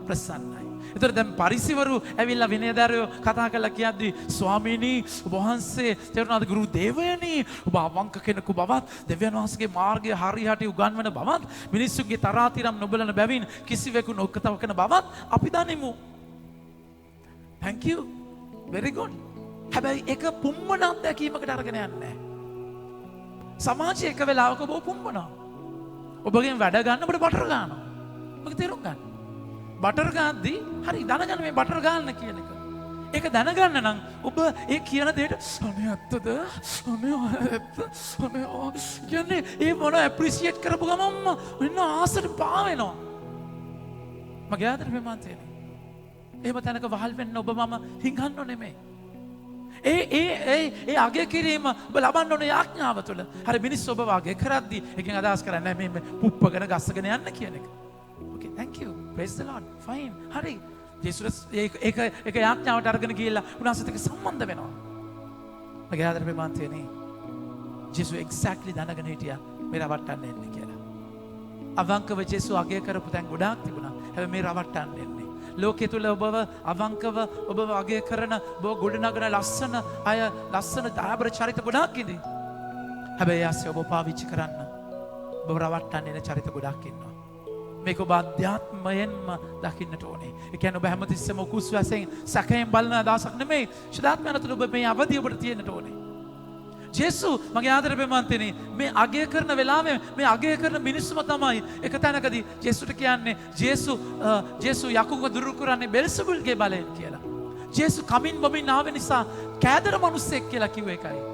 ප්‍රසන්නයි. ඒතර දැන් පරිසිවරු ඇවිල්ලා විනයදරයෝ කතා කරලා කියද්දි ස්වාමීනි ඔබ වහන්සේ තේරුණාද ගුරු දේවයනි ඔබ අවංක කෙනෙකු බවත් දෙවියන් වහන්සේගේ මාර්ගය හරියට උගන්වන බවත් මිනිස්සුන්ගේ තරාතිරම් නොබලන බැවින් කිසිවෙකු නොකතව කරන බවත් අපි දනිමු. thank you very good. හැබැයි ඒක පුම්මන අත්දැකීමකට අරගෙන යන්නේ නැහැ. සමාජයේ එක වෙලාවක ඔබ පුම්මනවා. ඔබගෙන් වැඩ ගන්න ඔබට බටර් ගන්නවා. ඔබ තේරුම් ගන්න. බටර් ගාද්දී හරි දැනගන්න මේ බටර් ගන්න කියන එක. ඒක දැනගන්න නම් ඔබ ඒ කියන දෙයට අනේ ඇත්තද? අනේ ඇත්ත. අනේ කියන්නේ ඒ මොන ඇප්‍රීසියේට් කරපු ගමන්ම වෙන ආසට පාවෙනවා. මගේ ආදර ප්‍රේමාන්තයනේ. එහෙම තැනක වහල් වෙන්න ඔබ මම හිඟන්න නෙමෙයි. ඒ අගය කිරීම ඔබ ලබන්න ඕන යාඥාව තුළ. හරි මිනිස්සු ඔබ අගය කරද්දී එකෙන් අදහස් කරන්නේ නැහැ මේ පුප්පගෙන ගස්සගෙන යන්න කියන එක. Okay, thank you. Praise the Lord. Fine. හරි. ජේසුස් ඒක යාඥාවට අරගෙන ගිහිල්ලා උන්වහන්සේත් එක්ක සම්බන්ධ වෙනවා. මගේ ආදර ප්‍රේමාන්තයනේ. ජේසු exactly දැනගෙන හිටියා මේ රවට්ටන්න එන්නේ කියලා. අවංකව ජේසු අගය කරපු තැන් ගොඩාක් තිබුණා. හැබැයි මේ රවට්ටන්න එන්නේ. ලෝකයේ තුල ඔබව අවංකව ඔබව අගය කරන ඔබ ගොඩනගන ලස්සන අය ලස්සන දාබර චරිත ගොඩාක් ඉදී. හැබැයි ආසිය ඔබ පාවිච්චි කරන්න ඔබ රවට්ටන්න එන චරිත ගොඩාක් ඉන්නවා. මේක ඔබ අධ්‍යාත්මයෙන්ම දකින්නට ඕනේ. ඒ කියන්නේ ඔබ හැමතිස්සෙම කුස් වශයෙන් සැකයෙන් බලන අදහසක් නෙමෙයි. ශුද්ධාත්මයන් තුළ ඔබ මේ අවදිය ඔබට තියෙන්නට ඕනේ. ජේසු මගේ ආදර ප්‍රේමාන්තනේ මේ අගය කරන වෙලාවේ මේ අගය කරන මිනිස්සුම තමයි එක තැනකදී ජේසුට කියන්නේ ජේසු යකුන්ව දුරු කරන්නේ බෙල්සබුල්ගේ බලයෙන් කියලා. ජේසු කමින් බොමින් ආව නිසා කෑදර මිනිස්සෙක් කියලා කිව්ව එකයි.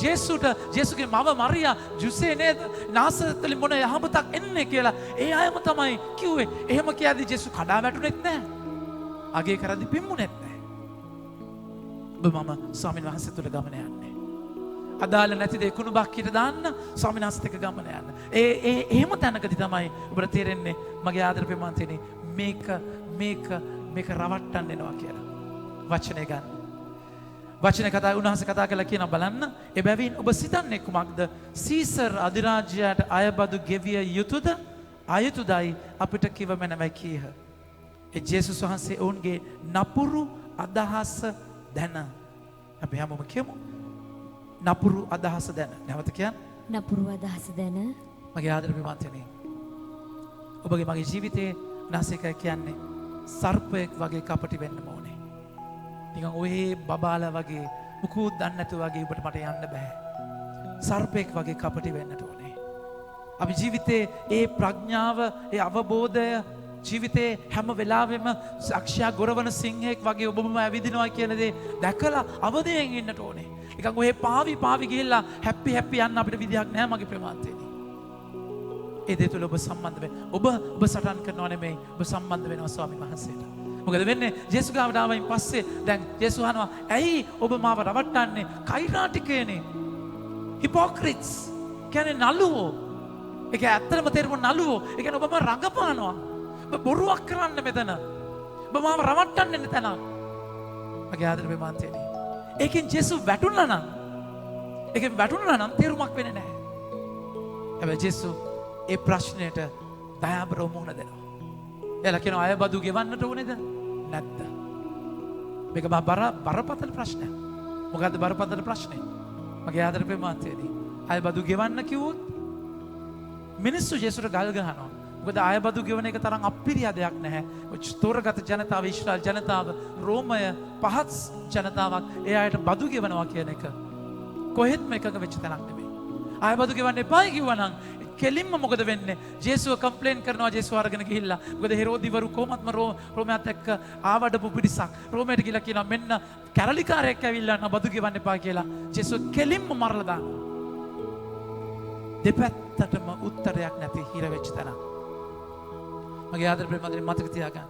ජේසුගේ මව මරියා ජුසේ නේද නාසරෙත්වලින් මොන යහපතක් එන්නේ කියලා ඒ අයම තමයි කිව්වේ. එහෙම කියද්දි ජේසු කඩා වැටුනෙත් නැහැ. අගය කරද්දි පිම්මුනෙත් නැහැ. ඔබ මම ස්වාමීන් වහන්සේ තුල ගමන යන්නේ. අදාළ නැති දේ කුණුබක් කිට දාන්න ස්වාමීන් වහන්සේත් එක්ක ගමන යන්න. එහෙම තැනකදී තමයි ඔබට තේරෙන්නේ මගේ ආදර ප්‍රේමාන්තනේ මේක රවට්ටන්න එනවා කියලා. වචනේ ගන්න. වචන කතා උන්වහන්සේ කතා කළා කියන බලන්න එබැවින් ඔබ සිතන්නේ කුමක්ද? සීසර් අධිරාජ්‍යයට අයබදු ගෙවිය යුතුද? අයුතුදයි අපිට කිව මැනවයි කීහ. ඒ ජේසුස් වහන්සේ ඔවුන්ගේ නපුරු අදහස දැන. අපි හැමෝම කියමු. නපුරු අදහස දැන. නැවත කියන්න. නපුරු අදහස දැන. මගේ ආදර ප්‍රේමාන්තනේ. ඔබගේ මගේ ජීවිතේ නැසෙක කියන්නේ සර්පයෙක් වගේ කපටි වෙන්න ඕනේ. නිකන් ඔය බබාලා වගේ මුකුත් දන්නේ නැතු වගේ ඔබට මට යන්න බෑ. සර්පෙක් වගේ කපටි වෙන්නට ඕනේ. අපි ජීවිතේ ඒ ප්‍රඥාව, ඒ අවබෝධය ජීවිතේ හැම වෙලාවෙම සාක්ෂියා ගොරවන සිංහෙක් වගේ ඔබම ඇවිදිනවා කියන දේ දැකලා අවදියෙන් ඉන්නට ඕනේ. නිකන් ඔය පාවි ගිහිල්ලා හැපි යන්න අපිට විදියක් නැහැ මගේ ප්‍රේමාන්තේනි. ඒ දේ තුළ ඔබ සම්බන්ධ වෙන්න. ඔබ සටන් කරනව නෙමෙයි ඔබ සම්බන්ධ වෙනවා ස්වාමීන් වහන්සේට. මොකද වෙන්නේ ජේසු ගාවට ආවයින් පස්සේ දැන් ජේසු අහනවා ඇයි ඔබ මාව රවට්ටන්නේ? කෛරාටිකයනේ. හිපොක්‍රිට්ස් කියන්නේ නළුවෝ. ඒක ඇත්තටම තේරුම නළුවෝ. ඒ කියන්නේ ඔබම රඟපානවා. ඔබ බොරුවක් කරන්න මෙතන. ඔබ මාව රවට්ටන්නේ නැතන. මගේ ආදර ප්‍රේමාන්තයනි. ඒකෙන් ජේසු වැටුණා නම් තේරුමක් වෙන්නේ නැහැ. හැබැයි ජේසු ඒ ප්‍රශ්නයට දයාබරව මුහුණ දෙනවා. එලා කියනවා අයබදු ගෙවන්නට ඕනේද? නැද්ද? මේක බරපතල ප්‍රශ්නයක්. මොකද්ද බරපතල ප්‍රශ්නේ? මගේ ආදර ප්‍රේමාන්තයනි අය බදු ගෙවන්න කිව්වොත් මිනිස්සු ජේසුට ගල් ගහනවා. මොකද අය බදු ගෙවන එක තරම් අප්පිරියා දෙයක් නැහැ. තෝරගත ජනතාව ඊශ්‍රායල් ජනතාව රෝමය පහත් ජනතාවක් ඒ අයට බදු ගෙවනවා කියන එක කොහෙත්ම එකක වෙච්ච තැනක් නෙමෙයි. අය බදු ගෙවන්න එපායි කිව්වනම් කෙලින්ම මොකද වෙන්නේ? ජේසුව කම්ප්ලේන් කරනවා ජේසුව අරගෙන ගිහිල්ලා. මොකද හෙරෝදිවරු කොහොමත්ම රෝමයාත් එක්ක ආවඩපු පිරිසක් රෝමයට ගිහිල්ලා කියනවා මෙන්න කැරලිකාරයෙක් ඇවිල්ලා නා බදු ගෙවන්න එපා කියලා. ජේසුව කෙලින්ම මරලා දානවා. දෙපැත්තටම උත්තරයක් නැති හිර වෙච්ච තැනක්. මගේ ආදර ප්‍රේමවන්තනි මතක තියාගන්න.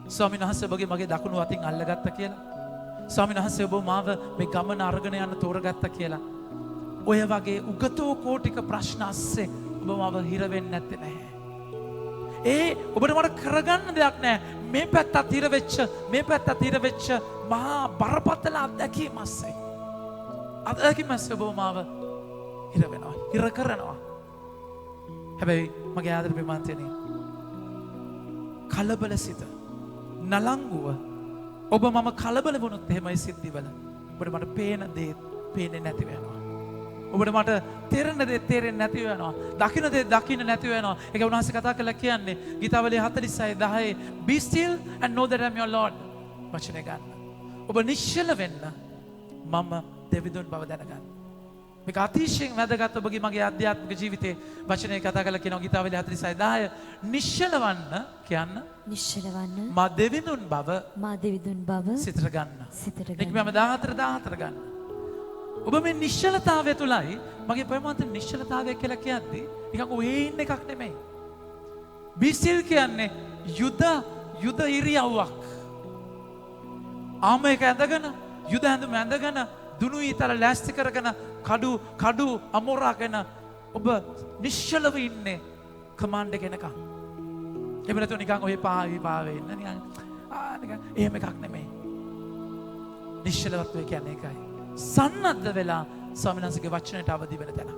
ස්වාමීන් වහන්සේ ඔබගේ මගේ දකුණු අතින් අල්ලගත්තා කියලා. ස්වාමීන් වහන්සේ ඔබ මාව මේ ගමන අරගෙන යන්න තෝරගත්තා කියලා. ඔය වගේ උගතෝ කෝටික ප්‍රශ්න අස්සේ ඔබ මාව හිර වෙන්නේ නැත්තේ නැහැ. ඔබට මට කරගන්න දෙයක් නැහැ. මේ පැත්තත් හිර වෙච්ච මේ පැත්තත් හිර වෙච්ච මහා බරපතල අත්දැකීම් අස්සේ. අත්දැකීම් අස්සේ ඔබ මාව හිර වෙනවා. හිර කරනවා. හැබැයි මගේ ආදර ප්‍රේමවන්තනි කලබල සිත නලංගුව ඔබ මම කලබල වුණොත් එහෙමයි සිද්ධිවල ඔබට මට පේන දේ පේන්නේ නැති වෙනවා. ඔබට මට තේරෙන දේ තේරෙන්නේ නැති වෙනවා. දකින්න දේ දකින්න නැති වෙනවා. ඒක උන්වහන්සේ කතා කරලා කියන්නේ ගීතාවලිය 46:10 be still and know that I am your Lord. වචනේ ගන්න. ඔබ නිශ්චල වෙන්න මම දෙවිඳුන් බව දැනගන්න. මේක අතිශයින් වැදගත් ඔබගේ මගේ ආධ්‍යාත්මික ජීවිතේ වචනේ කතා කරලා කියනවා ගීතාවලිය 46:10 නිශ්චලවන්න කියන්න නිශ්චලවන්න මා දෙවිඳුන් බව සිතට ගන්න. නිකම්ම 14 ගන්න. ඔබ මේ නිශ්චලතාවය තුලයි මගේ ප්‍රේමවන්ත නිශ්චලතාවය කියලා කියන්නේ නිකන් ඔයේ ඉන්න එකක් නෙමෙයි. be still කියන්නේ යුද ඉරියව්වක්. ආම එක ඇඳගෙන යුද ඇඳුම ඇඳගෙන දුනු ඊතල ලෑස්ති කරගෙන කඩු අමෝරාගෙන ඔබ නිශ්චලව ඉන්නේ කමාන්ඩ් එක එනකන්. එහෙම නැතුව නිකන් ඔය පාවේ ඉන්න නිකන් එහෙම එකක් නෙමෙයි. නිශ්චලත්වය කියන්නේ ඒකයි. සන්නද්ධ වෙලා ස්වාමීන් වහන්සේගේ වචනයට අවදි වෙන තැන.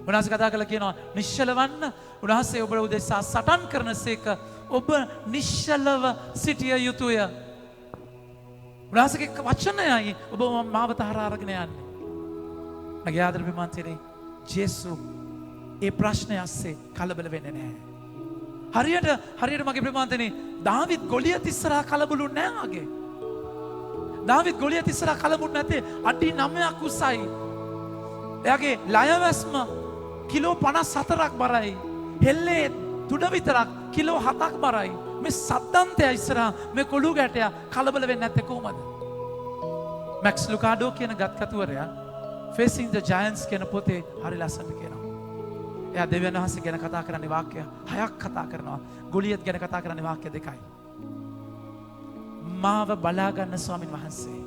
උන්වහන්සේ කතා කරලා කියනවා නිශ්චලවන්න උන්වහන්සේ ඔබ උදෙසා සටන් කරනසේක ඔබ නිශ්චලව සිටිය යුතුය. උන්වහන්සේගේ වචනයයි ඔබ මාවත හරහා අරගෙන යන්නේ. මගේ ආදර ප්‍රේමවන්තනි ජේසු ඒ ප්‍රශ්නය අස්සේ කලබල වෙන්නේ නැහැ. හරියට මගේ ප්‍රේමවන්තනි දාවිද් ගොලියත් ඉස්සරහා කලබලුන්නේ නැහැ වගේ. දාවිද් ගොලියත් ඉස්සරහා කලබලුන්නේ නැත්තේ අඩි 9ක් උසයි. එයාගේ ලයවැස්ම කිලෝ 54ක් බරයි. හෙල්ලේ තුඩ විතරක් කිලෝ 7ක් බරයි. මේ සද්දන්තය ඉස්සරහා මේ කොළු ගැටයා කලබල වෙන්නේ නැත්තේ කොහොමද? මැක්ස් ලුකාඩෝ කියන ගත්කතුවරයා Facing the Giants කියන පොතේ හරි ලස්සනට කියනවා. එයා දෙවියන් වහන්සේ ගැන කතා කරන්නේ වාක්‍ය 6ක් කතා කරනවා. ගොලියත් ගැන කතා කරන්නේ වාක්‍ය 2යි. මාව බලා ගන්න ස්වාමින් වහන්සේ.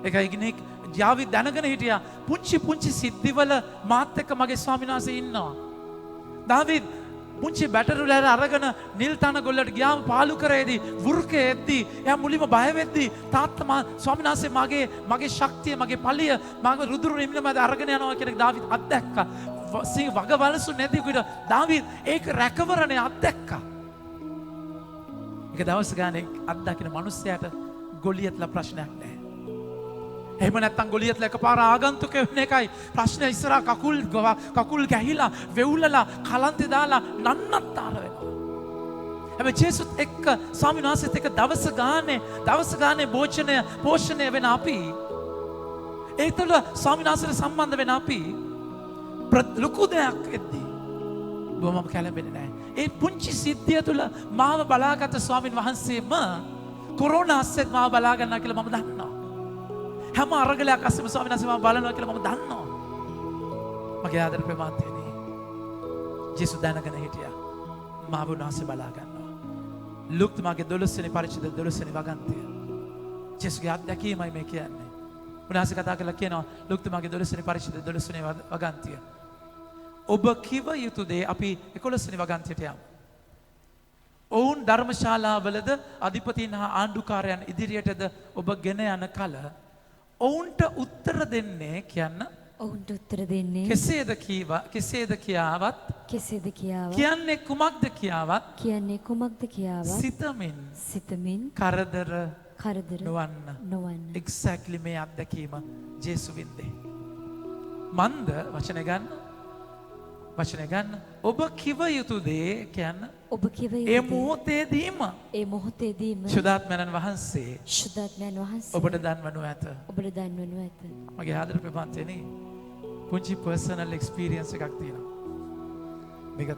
ඒකයි ඉන්නේ යාවි දැනගෙන හිටියා පුංචි සිද්ධිවල මාත් එක්ක මගේ ස්වාමීන් වහන්සේ ඉන්නවා. දාවිද් පුංචි බැටරි වල අරගෙන නිල් තන ගොල්ලට ගියාම පාලු කරේදී වෘකේ එද්දී එයා මුලින්ම බය වෙද්දී තාත්තා ස්වාමීන් වහන්සේ මගේ ශක්තිය මගේ පලිය මගේ රුදුරු නිමිල මැද අරගෙන යනවා කියන දාවිද් අත්දැක්කා. වග වලසු නැති කුඩ දාවිද් ඒක රැකවරණේ අත්දැක්කා. ඒක දවස් ගානේ අත්දකින්න මිනිස්සයාට ගොලියත්ලා ප්‍රශ්නයක් නැහැ. එහෙම නැත්තම් ගොලියත්ලා එකපාර ආගන්තුක වෙන එකයි ප්‍රශ්නේ ඉස්සරහා කකුල් ගැහිලා වෙවුලලා කලන්තේ දාලා නන්නත්තර වෙනවා. හැබැයි ජේසුත් එක්ක ස්වාමීන් වහන්සේත් එක්ක දවස් ගානේ පෝෂණය වෙන අපි ඒතල ස්වාමීන් වහන්සේට සම්බන්ධ වෙන අපි ලොකු දෙයක් එද්දී බොහොම කැළඹෙන්නේ නැහැ. ඒ පුංචි සිද්ධිය තුළ මාව බලාගත් ස්වාමීන් වහන්සේම කොරෝනා අස්සෙත් මාව බලා ගන්නවා කියලා මම දන්නවා. හැම අරගලයක් අස්සෙම ස්වාමීන් වහන්සේ මාව බලනවා කියලා මම දන්නවා. මගේ ආදර ප්‍රේමවන්තයනි ජේසු දැනගෙන හිටියා මාව උන්වහන්සේ බලා ගන්නවා. ලුක්තුමාගේ 12 වෙනි පරිච්ඡේද 12 වෙනි වගන්තිය. ජේසුගේ අත්දැකීමයි මේ කියන්නේ. උන්වහන්සේ කතා කරලා කියනවා ලුක්තුමාගේ 12 වෙනි පරිච්ඡේද 12 වෙනි වගන්තිය. ඔබ කිව යුතු දේ අපි 11 වෙනි වගන්තියට යමු. ඔවුන් ධර්මශාලාවලද අධිපතීන් හා ආණ්ඩුකාරයන් ඉදිරියටද ඔබ ගෙන යන කල ඔවුන්ට උත්තර දෙන්නේ කියන්න. ඔවුන්ට උත්තර දෙන්නේ කෙසේද කියාවත් කියන්නේ කුමක්ද කියාවත් සිතමින් කරදර නොවන්න. Exactly මේ අත්දැකීම ජේසු වින්දේ. මන්ද වචනේ ගන්න. වචනේ ගන්න. ඔබ කිව යුතු දේ කියන්න. ඔබ කිව ඒ යුතු මොහොතේදීම ඒ මොහොතේදීම ශුද්ධාත්මයන් වහන්සේ ශුද්ධාත්මයන් වහන්සේ ඔබට දන්වනු ඇත. ඔබට දන්වනු ඇත. මගේ ආදර ප්‍රපන්තනේ පුංචි පර්සනල් එක්ස්පීරියන්ස් එකක් තියෙනවා. මේක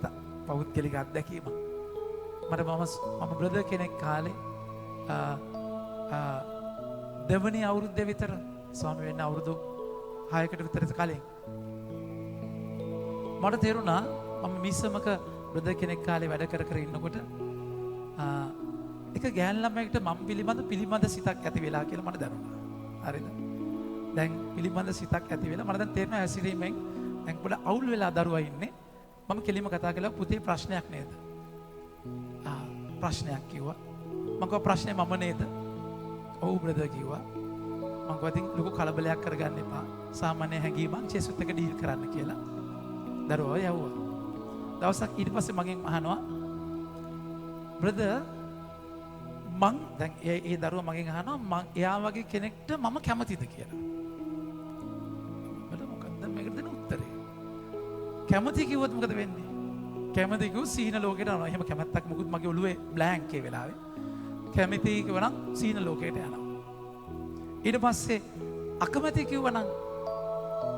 පෞද්ගලික අත්දැකීමක්. මට මම බ්‍රදර් කෙනෙක් කාලේ දෙවනි අවුරුද්දේ විතර ස්වාමී වෙන්න අවුරුදු 6කට විතර කලින් මට තේරුණා මම මිස්සමක බ්‍රදර් කෙනෙක් කාලේ වැඩ කර ඉන්නකොට එක ගෑන් ළමයෙක්ට මම පිළිබඳ සිතක් ඇති වෙලා කියලා මට දැනුණා. හරිද? දැන් පිළිබඳ සිතක් ඇති වෙලා මට දැන් තේරෙනවා ඇසිරීමෙන් දැන් පොඩ අවුල් වෙලා දරුවා ඉන්නේ. මම කෙලිම කතා කළා පුතේ ප්‍රශ්නයක් නේද? ප්‍රශ්නයක් කිව්වා. මම කිව්වා ප්‍රශ්නේ මම නේද? ඔව් බ්‍රදර් කිව්වා. මම කිව්වා ඉතින් ලොකු කලබලයක් කරගන්න එපා. සාමාන්‍ය හැඟීමක් ජේසුත් එක්ක ඩීල් කරන්න කියලා. දරුවා යවුවා. දවසක් ඊට පස්සේ මගෙන් අහනවා බ්‍රදර් මං දැන් ඒ දරුවා මගෙන් අහනවා මං එයා වගේ කෙනෙක්ට මම කැමතිද කියලා. බල මොකක්ද මේකට දෙන උත්තරේ? කැමති කිව්වොත් මොකද වෙන්නේ? කැමති කිව්ව සීන ලෝකයට යනවා. එහෙම කැමැත්තක් මොකුත් මගේ ඔළුවේ බ්ලැන්ක් ඒ වෙලාවේ. කැමති කිව්වනම් සීන ලෝකයට යනවා. ඊට පස්සේ අකමැති කිව්වනම්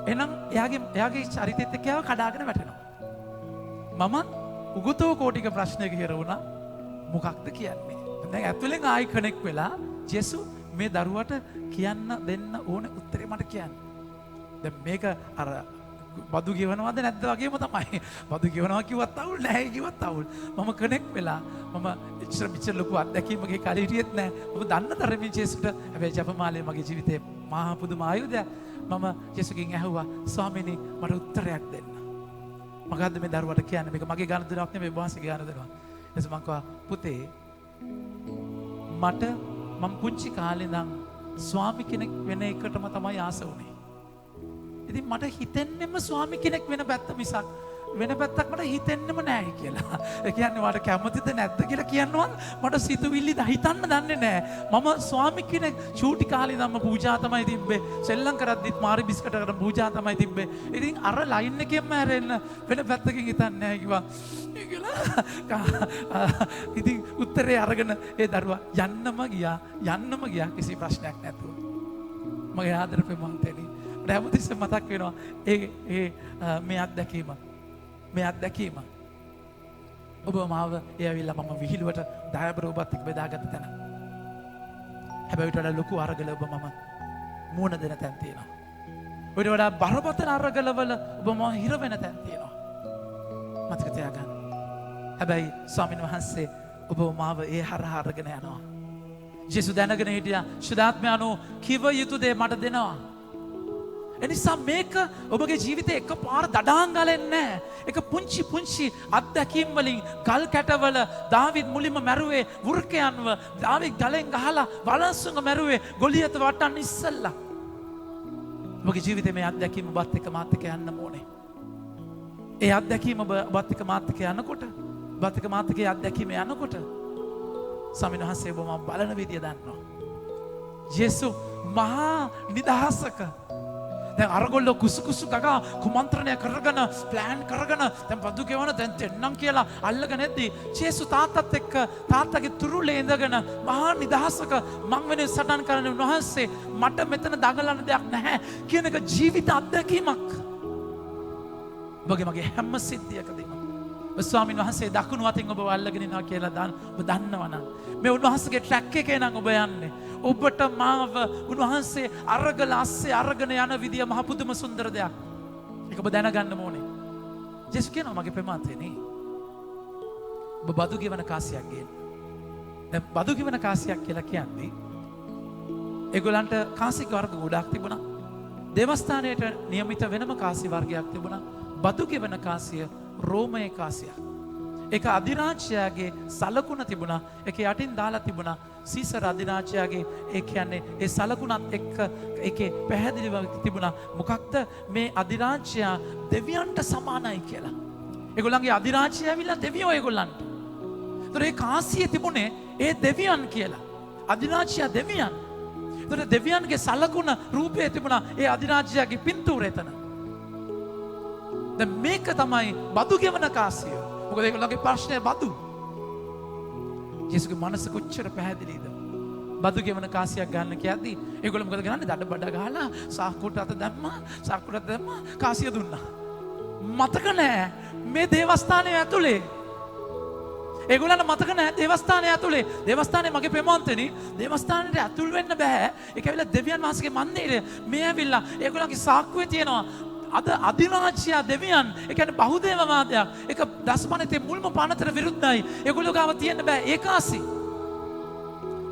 එහෙනම් එයාගේ චරිතෙත් එක්ක එයාව කඩාගෙන වැටෙනවා. මම උගතෝ කෝටික ප්‍රශ්නයක හිර වුණා. මොකක්ද කියන්නේ? දැන් ඇතුලෙන් ආයි කනෙක් වෙලා ජේසු මේ දරුවට කියන්න දෙන්න ඕනේ උත්තරේ මට කියන්න. දැන් මේක අර බදු ගෙවනවද නැද්ද වගේම තමයි. බදු ගෙවනවා කිව්වත් අවුල් නැහැ කිව්වත් අවුල්. මම කනෙක් වෙලා මම ඉච්චර ලොකු අත්දැකීමක කලිටියෙත් නැහැ. මම දන්න තරමින් ජේසුට හැබැයි ජපමාලේ මගේ ජීවිතේ මහා පුදුම ආයුධයක්. මම ජේසුගෙන් ඇහුවා ස්වාමීනි මට උත්තරයක් දෙන්න. මොකද්ද මේ දරුවට කියන්නේ? මේක මගේ ගාන දෙනවක් නෙමෙයි වහන්සේගේ ගාන දෙනවා. එතකොට මම කිව්වා පුතේ මම පුංචි කාලේ ඉඳන් ස්වාමි කෙනෙක් වෙන එකටම තමයි ආස වුනේ. ඉතින් මට හිතෙන්නෙම ස්වාමි කෙනෙක් වෙන පැත්ත මිසක් වෙන පැත්තක් මට හිතෙන්නෙම නැහැ කියලා. ඒ කියන්නේ මට කැමතිද නැද්ද කියලා කියනවත් මට සිතුවිලි හිතන්න දන්නේ නැහැ. මම ස්වාමි කෙනෙක් චූටි කාලේ ඉඳන්ම පූජා තමයි තිබ්බේ. සෙල්ලම් කරද්දිත් මාරි බිස්කට් කරන පූජා තමයි තිබ්බේ. ඉතින් අර ලයින් එකෙන්ම හැරෙන්න වෙන පැත්තකින් හිතන්නේ නැහැ කිව්වා. ඉතින් උත්තරේ අරගෙන ඒ දරුවා යන්නම ගියා කිසි ප්‍රශ්නයක් නැතුව. මගේ ආදර ප්‍රේමන්තේනි හැමතිස්සෙම මතක් වෙනවා මේ අත්දැකීම. ඔබ මාව ඒ ඇවිල්ලා මම විහිළුවට දයාබර ඔබත් එක්ක බෙදාගත්ත තැන. හැබැයි ඊට වඩා ලොකු අරගල ඔබ මම මුණ දෙන තැන තියෙනවා. ඊට වඩා බරපතල අරගලවල ඔබ මම හිර වෙන තැන තියෙනවා. මතක තියාගන්න. හැබැයි ස්වාමීන් වහන්සේ ඔබ මාව ඒ හරහා අරගෙන යනවා. ජේසු දැනගෙන හිටියා ශුද්ධාත්මයන්ෝ කිව යුතු දේ මට දෙනවා. එනිසා මේක ඔබගේ ජීවිතේ එකපාර දඩාන් ගලන්නේ නැහැ. ඒක පුංචි අත්දැකීම් වලින් ගල් කැටවල දාවිද් මුලින්ම මැරුවේ වෘකයන්ව. දාවිද් ගලෙන් ගහලා වලස්සුන්ව මැරුවේ ගොලියත වටන්න ඉස්සෙල්ලා. ඔබගේ ජීවිතේ මේ අත්දැකීම ඔබත් එක්ක මාත් එක්ක යන්න ඕනේ. ඒ අත්දැකීම ඔබත් එක්ක මාත් එක්ක යනකොට ඔබත් එක්ක මාත් එක්ක අත්දැකීම යනකොට ස්වාමීන් වහන්සේ ඔබ මම බලන විදිය දන්නවා. යේසු මහා නිදහසක දැන් අරගොල්ලෝ කුසුකුසු ගගා කුමන්ත්‍රණය කරගෙන ප්ලෑන් කරගෙන දැන් බදු ගෙවන දැන් දෙන්නම් කියලා අල්ලගෙන එද්දි ජේසු තාත්තත් එක්ක තාත්තගේ තුරුලේ ඉඳගෙන මහා නිදහසක මං වෙනුවෙන් සටන් කරන උන්වහන්සේ මට මෙතන දඟලන දෙයක් නැහැ කියන එක ජීවිත අත්දැකීමක්. මගේ හැම සිද්ධියකදීම ස්වාමීන් වහන්සේ දකුණු අතින් ඔබ අල්ලගෙන ඉනවා කියලා ඔබ දන්නවනම් මේ උන්වහන්සේගේ ට්‍රැක් එකේ නම් ඔබ යන්නේ. ඔබට මාව උන්වහන්සේ අරගල අස්සේ අරගෙන යන විදිය මහ පුදුම සුන්දර දෙයක්. ඒක ඔබ දැනගන්න ඕනේ. ජේසුස් කියනවා මගේ ප්‍රේමාන්තේනේ. ඔබ බදු ගෙවන කාසියක් ගේන්න. දැන් බදු ගෙවන කාසියක් කියලා කියන්නේ ඒගොල්ලන්ට කාසි වර්ග ගොඩාක් තිබුණා. දේවස්ථානයට නියමිත වෙනම කාසි වර්ගයක් තිබුණා. බදු ගෙවන කාසිය රෝමයේ කාසියක්. ඒක අධිරාජ්‍යයාගේ සලකුණ තිබුණා. ඒක යටින් දාලා තිබුණා සීසර් අධිරාජ්‍යයාගේ ඒ කියන්නේ ඒ සලකුණත් එක්ක ඒකේ පැහැදිලිව තිබුණා මොකක්ද මේ අධිරාජ්‍යයා දෙවියන්ට සමානයි කියලා. ඒගොල්ලන්ගේ අධිරාජ්‍යය ඇවිල්ලා දෙවියෝ ඒගොල්ලන්ට. ඒතර ඒ කාසියේ තිබුණේ ඒ දෙවියන් කියලා. අධිරාජ්‍යයා දෙවියන්. ඒතර දෙවියන්ගේ සලකුණ රූපේ තිබුණා ඒ අධිරාජ්‍යයාගේ පින්තූරය එතන. දැන් මේක තමයි බදු ගෙවන කාසිය. මොකද ඒගොල්ලන්ගේ ප්‍රශ්නේ බදු. යේසුගේ මනස කොච්චර පැහැදිලිද? බදු ගෙවන කාසියක් ගන්න කියද්දී ඒගොල්ලෝ මොකද කරන්නේ? දඩ බඩ ගහලා සාක්කුවට අත දැම්මා කාසිය දුන්නා. මතක නැහැ මේ දේවස්ථානයේ ඇතුලේ. ඒගොල්ලන්ට මතක නැහැ දේවස්ථානයේ ඇතුලේ. දේවස්ථානයේ මගේ ප්‍රේමවන්තනි දේවස්ථානෙට ඇතුල් වෙන්න බෑ. ඒක ඇවිල්ලා දෙවියන් වහන්සේගේ මන්දිරය. මේ ඇවිල්ලා ඒගොල්ලන්ගේ සාක්කුවේ තියෙනවා අද අධිරාජ්‍ය දෙවියන්. ඒ කියන්නේ බහුදේවවාදයක්. ඒක දසපණතේ මුල්ම පනතට විරුද්ධයි. ඒගොල්ලෝ ගාව තියෙන්න බෑ ඒකාසි.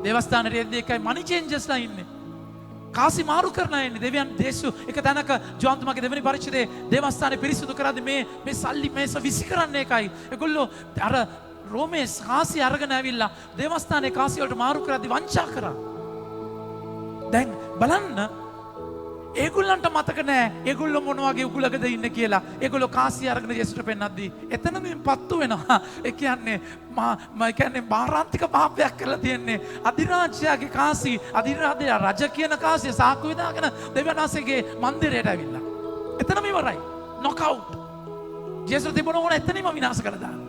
දේවස්ථානයේ එද්දී එකයි මනි චේන්ජර්ස්ලා ඉන්නේ. කාසි මාරු කරලා ඉන්නේ දෙවියන් දේශු එක තැනක ජෝන්තුමාගේ දෙවෙනි පරිච්ඡේදයේ දේවස්ථානේ පිරිසුදු කරද්දී මේ සල්ලි මේස විසි කරන්න එකයි. ඒගොල්ලෝ අර රෝමේ කාසි අරගෙන ඇවිල්ලා දේවස්ථානයේ කාසි වලට මාරු කරද්දී වංචා කරා. දැන් බලන්න ඒගොල්ලන්ට මතක නෑ ඒගොල්ලෝ මොන වගේ උගුලකද ඉන්නේ කියලා. ඒගොල්ලෝ කාසිය අරගෙන යේසුට පෙන්නද්දී එතනම පත්තු වෙනවා. ඒ කියන්නේ මාරාන්තික පාපයක් කරලා තියෙන්නේ. අධිරාජ්‍යගේ කාසි, අධිරාජ්‍ය රජ කියන කාසිය සාක්කු විදාගෙන දෙවියන් වහන්සේගේ මන්දිරයට ඇවිල්ලා. එතනම ඉවරයි. නොකවුට්. යේසුට තිබුණ ඕන එතනම විනාශ කරලා දාන්න.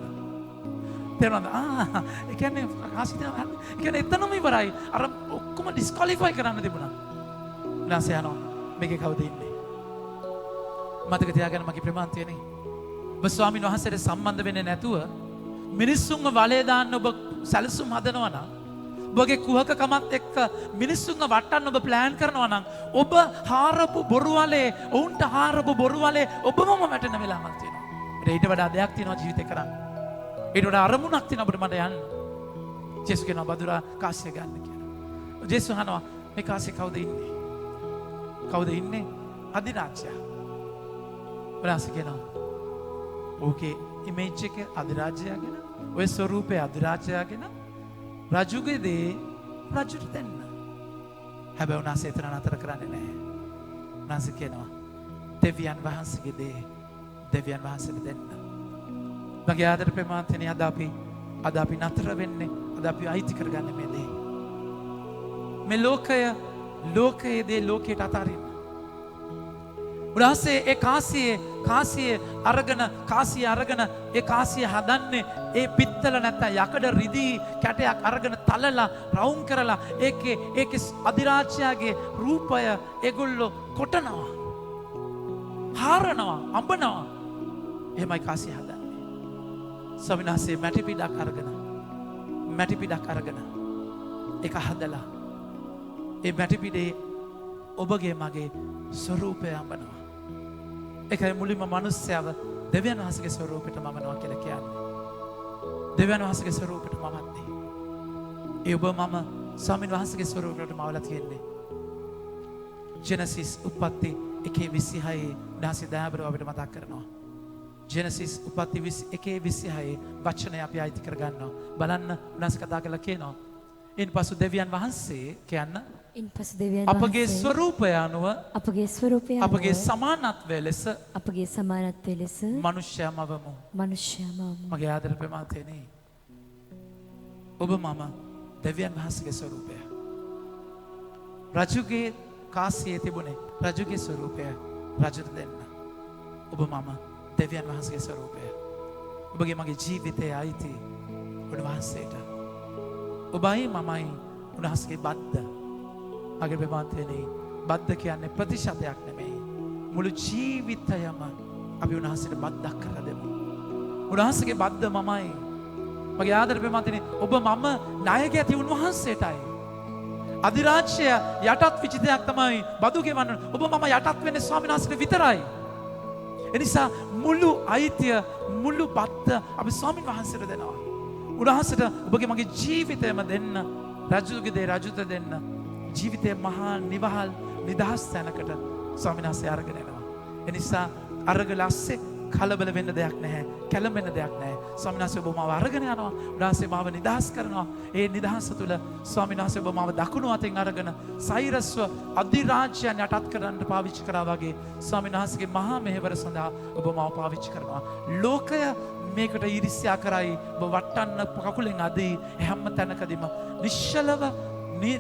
තේරුණාද? ඒ කියන්නේ කාසි දෙනවා. ඒ කියන්නේ එතනම ඉවරයි. අර ඔක්කොම ඩිස්ක්වොලිෆයි කරන්න තිබුණා. විනාශ යනවා. මේකේ කවුද ඉන්නේ? මතක තියාගන්න මගේ ප්‍රේමාන්තයනේ. ඔබ ස්වාමීන් වහන්සේට සම්බන්ධ වෙන්නේ නැතුව මිනිස්සුන්ව වලේ දාන්න ඔබ සැලසුම් හදනවා නම්, ඔබගේ කුහකකමත් එක්ක මිනිස්සුන්ව වටන්න ඔබ ප්ලෑන් කරනවා නම්, ඔබ හාරපු බොරු වලේ, ඔවුන්ට හාරපු බොරු වලේ ඔබමම වැටෙන වෙලාවක් තියෙනවා. ඊට වඩා දෙයක් තියෙනවා ජීවිතේ කරන්න. ඊට වඩා අරමුණක් තියෙනවා අපිට මට යන්න. ජේසුස් කියනවා බදුරා කාසිය ගන්න කියලා. ජේසුස් අහනවා මේ කාසිය කවුද ඉන්නේ? කවුද ඉන්නේ? අධිරාජ්‍ය. උන්වහන්සේ කියනවා ඕකේ ඉමේජ් එක අධිරාජ්‍යයගෙන, ඔය ස්වරූපේ අධිරාජ්‍යයගෙන රජුගේ දේ රජුට දෙන්න. හැබැයි උන්වහන්සේ එතන නතර කරන්නේ නැහැ. උන්වහන්සේ කියනවා දෙවියන් වහන්සේගේ දේ දෙවියන් වහන්සේට දෙන්න. මගේ ආදර ප්‍රේමාන්තනේ අද අපි නතර වෙන්නේ, අද අපි අයිති කරගන්නේ මේ දේ. මේ ලෝකයේ දේ ලෝකයට අතාරින්න. උන්වහන්සේ ඒ කාසිය අරගෙන ඒ කාසිය හදන්නේ ඒ පිත්තල නැත්නම් යකඩ රිදී කැටයක් අරගෙන තලලා රවුම් කරලා ඒකේ අධිරාජ්‍යගේ රූපය ඒගොල්ලෝ කොටනවා, හාරනවා, අඹනවා. එහෙමයි කාසිය හදන්නේ. ස්වාමිනාසේ මැටි පිටක් අරගෙන ඒක හදලා ඒ මැටිපිඩේ ඔබගේ මගේ ස්වරූපය අඹනවා. ඒකයි මුලින්ම මනුස්සයව දෙවියන් වහන්සේගේ ස්වරූපයට මමනවා කියලා කියන්නේ. දෙවියන් වහන්සේගේ ස්වරූපයට මමන්නේ. ඒ ඔබ මම ස්වාමීන් වහන්සේගේ ස්වරූපයට මවලා තියෙන්නේ. ජෙනසිස් උප්පත්ති 1:26 උන්වහන්සේ දයාබරව අපිට මතක් කරනවා. ජෙනසිස් උප්පත්ති 1:26 වචනය අපි අයිති කර ගන්නවා. බලන්න උන්වහන්සේ කතා කරලා කියනවා. ඉන්පසු දෙවියන් වහන්සේ කියන්න අපගේ ස්වරූපය අනුව අපගේ සමානත්වය ලෙස මනුෂ්‍යයා මවමු. මගේ ආදර ප්‍රේමාන්තයනේ ඔබ මම දෙවියන් වහන්සේගේ ස්වරූපය. රජුගේ කාසියේ තිබුණේ රජුගේ ස්වරූපය රජුට දෙන්න. ඔබ මම දෙවියන් වහන්සේගේ ස්වරූපය. ඔබගේ මගේ ජීවිතයේ අයිති උන්වහන්සේට. ඔබයි මමයි උන්වහන්සේගේ බද්ද. මගේ ප්‍රේමාන්තයනේ බද්ද කියන්නේ ප්‍රතිශතයක් නෙමෙයි. මුළු ජීවිතයම අපි උන්වහන්සේට බද්දක් කරලා දෙමු. උන්වහන්සේගේ බද්ද මමයි. මගේ ආදර ප්‍රේමාන්තයනේ ඔබ මම ණයක ඇති උන්වහන්සේටයි. අධිරාජ්‍ය යටත් විචිතයක් තමයි බදු ගෙවන්න. ඔබ මම යටත් වෙන්නේ ස්වාමීන් වහන්සේට විතරයි. එනිසා මුළු අයිතිය මුළු බද්ද අපි ස්වාමීන් වහන්සේට දෙනවා. උන්වහන්සේට ඔබගේ මගේ ජීවිතයම දෙන්න, රජුගේ දේ රජුට දෙන්න. ජීවිතයේ මහා නිවහල් නිදහස් තැනකට ස්වාමීන් වහන්සේ අරගෙන එනවා. එනිසා අරගල අස්සේ කලබල වෙන්න දෙයක් නැහැ, කැළඹෙන්න දෙයක් නැහැ. ස්වාමීන් වහන්සේ ඔබ මාව අරගෙන යනවා. උන්වහන්සේ මාව නිදහස් කරනවා. ඒ නිදහස තුළ ස්වාමීන් වහන්සේ ඔබ මාව දකුණු අතෙන් අරගෙන සෛරස්ව අධිරාජ්‍යයන් යටත් කරන්න පාවිච්චි කරා වගේ ස්වාමීන් වහන්සේගේ මහා මෙහෙවර සඳහා ඔබ මාව පාවිච්චි කරනවා. ලෝකය මේකට ඊර්ෂ්‍යා කරයි, ඔබ වටන්න කකුලෙන් අදී හැම තැනකදීම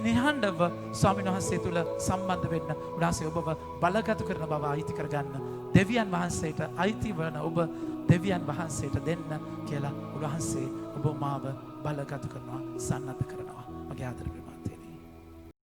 නිහඬව ස්වාමීන් වහන්සේ තුල සම්බන්ධ වෙන්න උන්වහන්සේ ඔබව බලගතු කරන බව අයිති කරගන්න දෙවියන් වහන්සේට අයිති වන ඔබ දෙවියන් වහන්සේට දෙන්න කියලා උන්වහන්සේ ඔබ මාව බලගතු කරනවා සන්නද්ධ කරනවා මගේ ආදරේ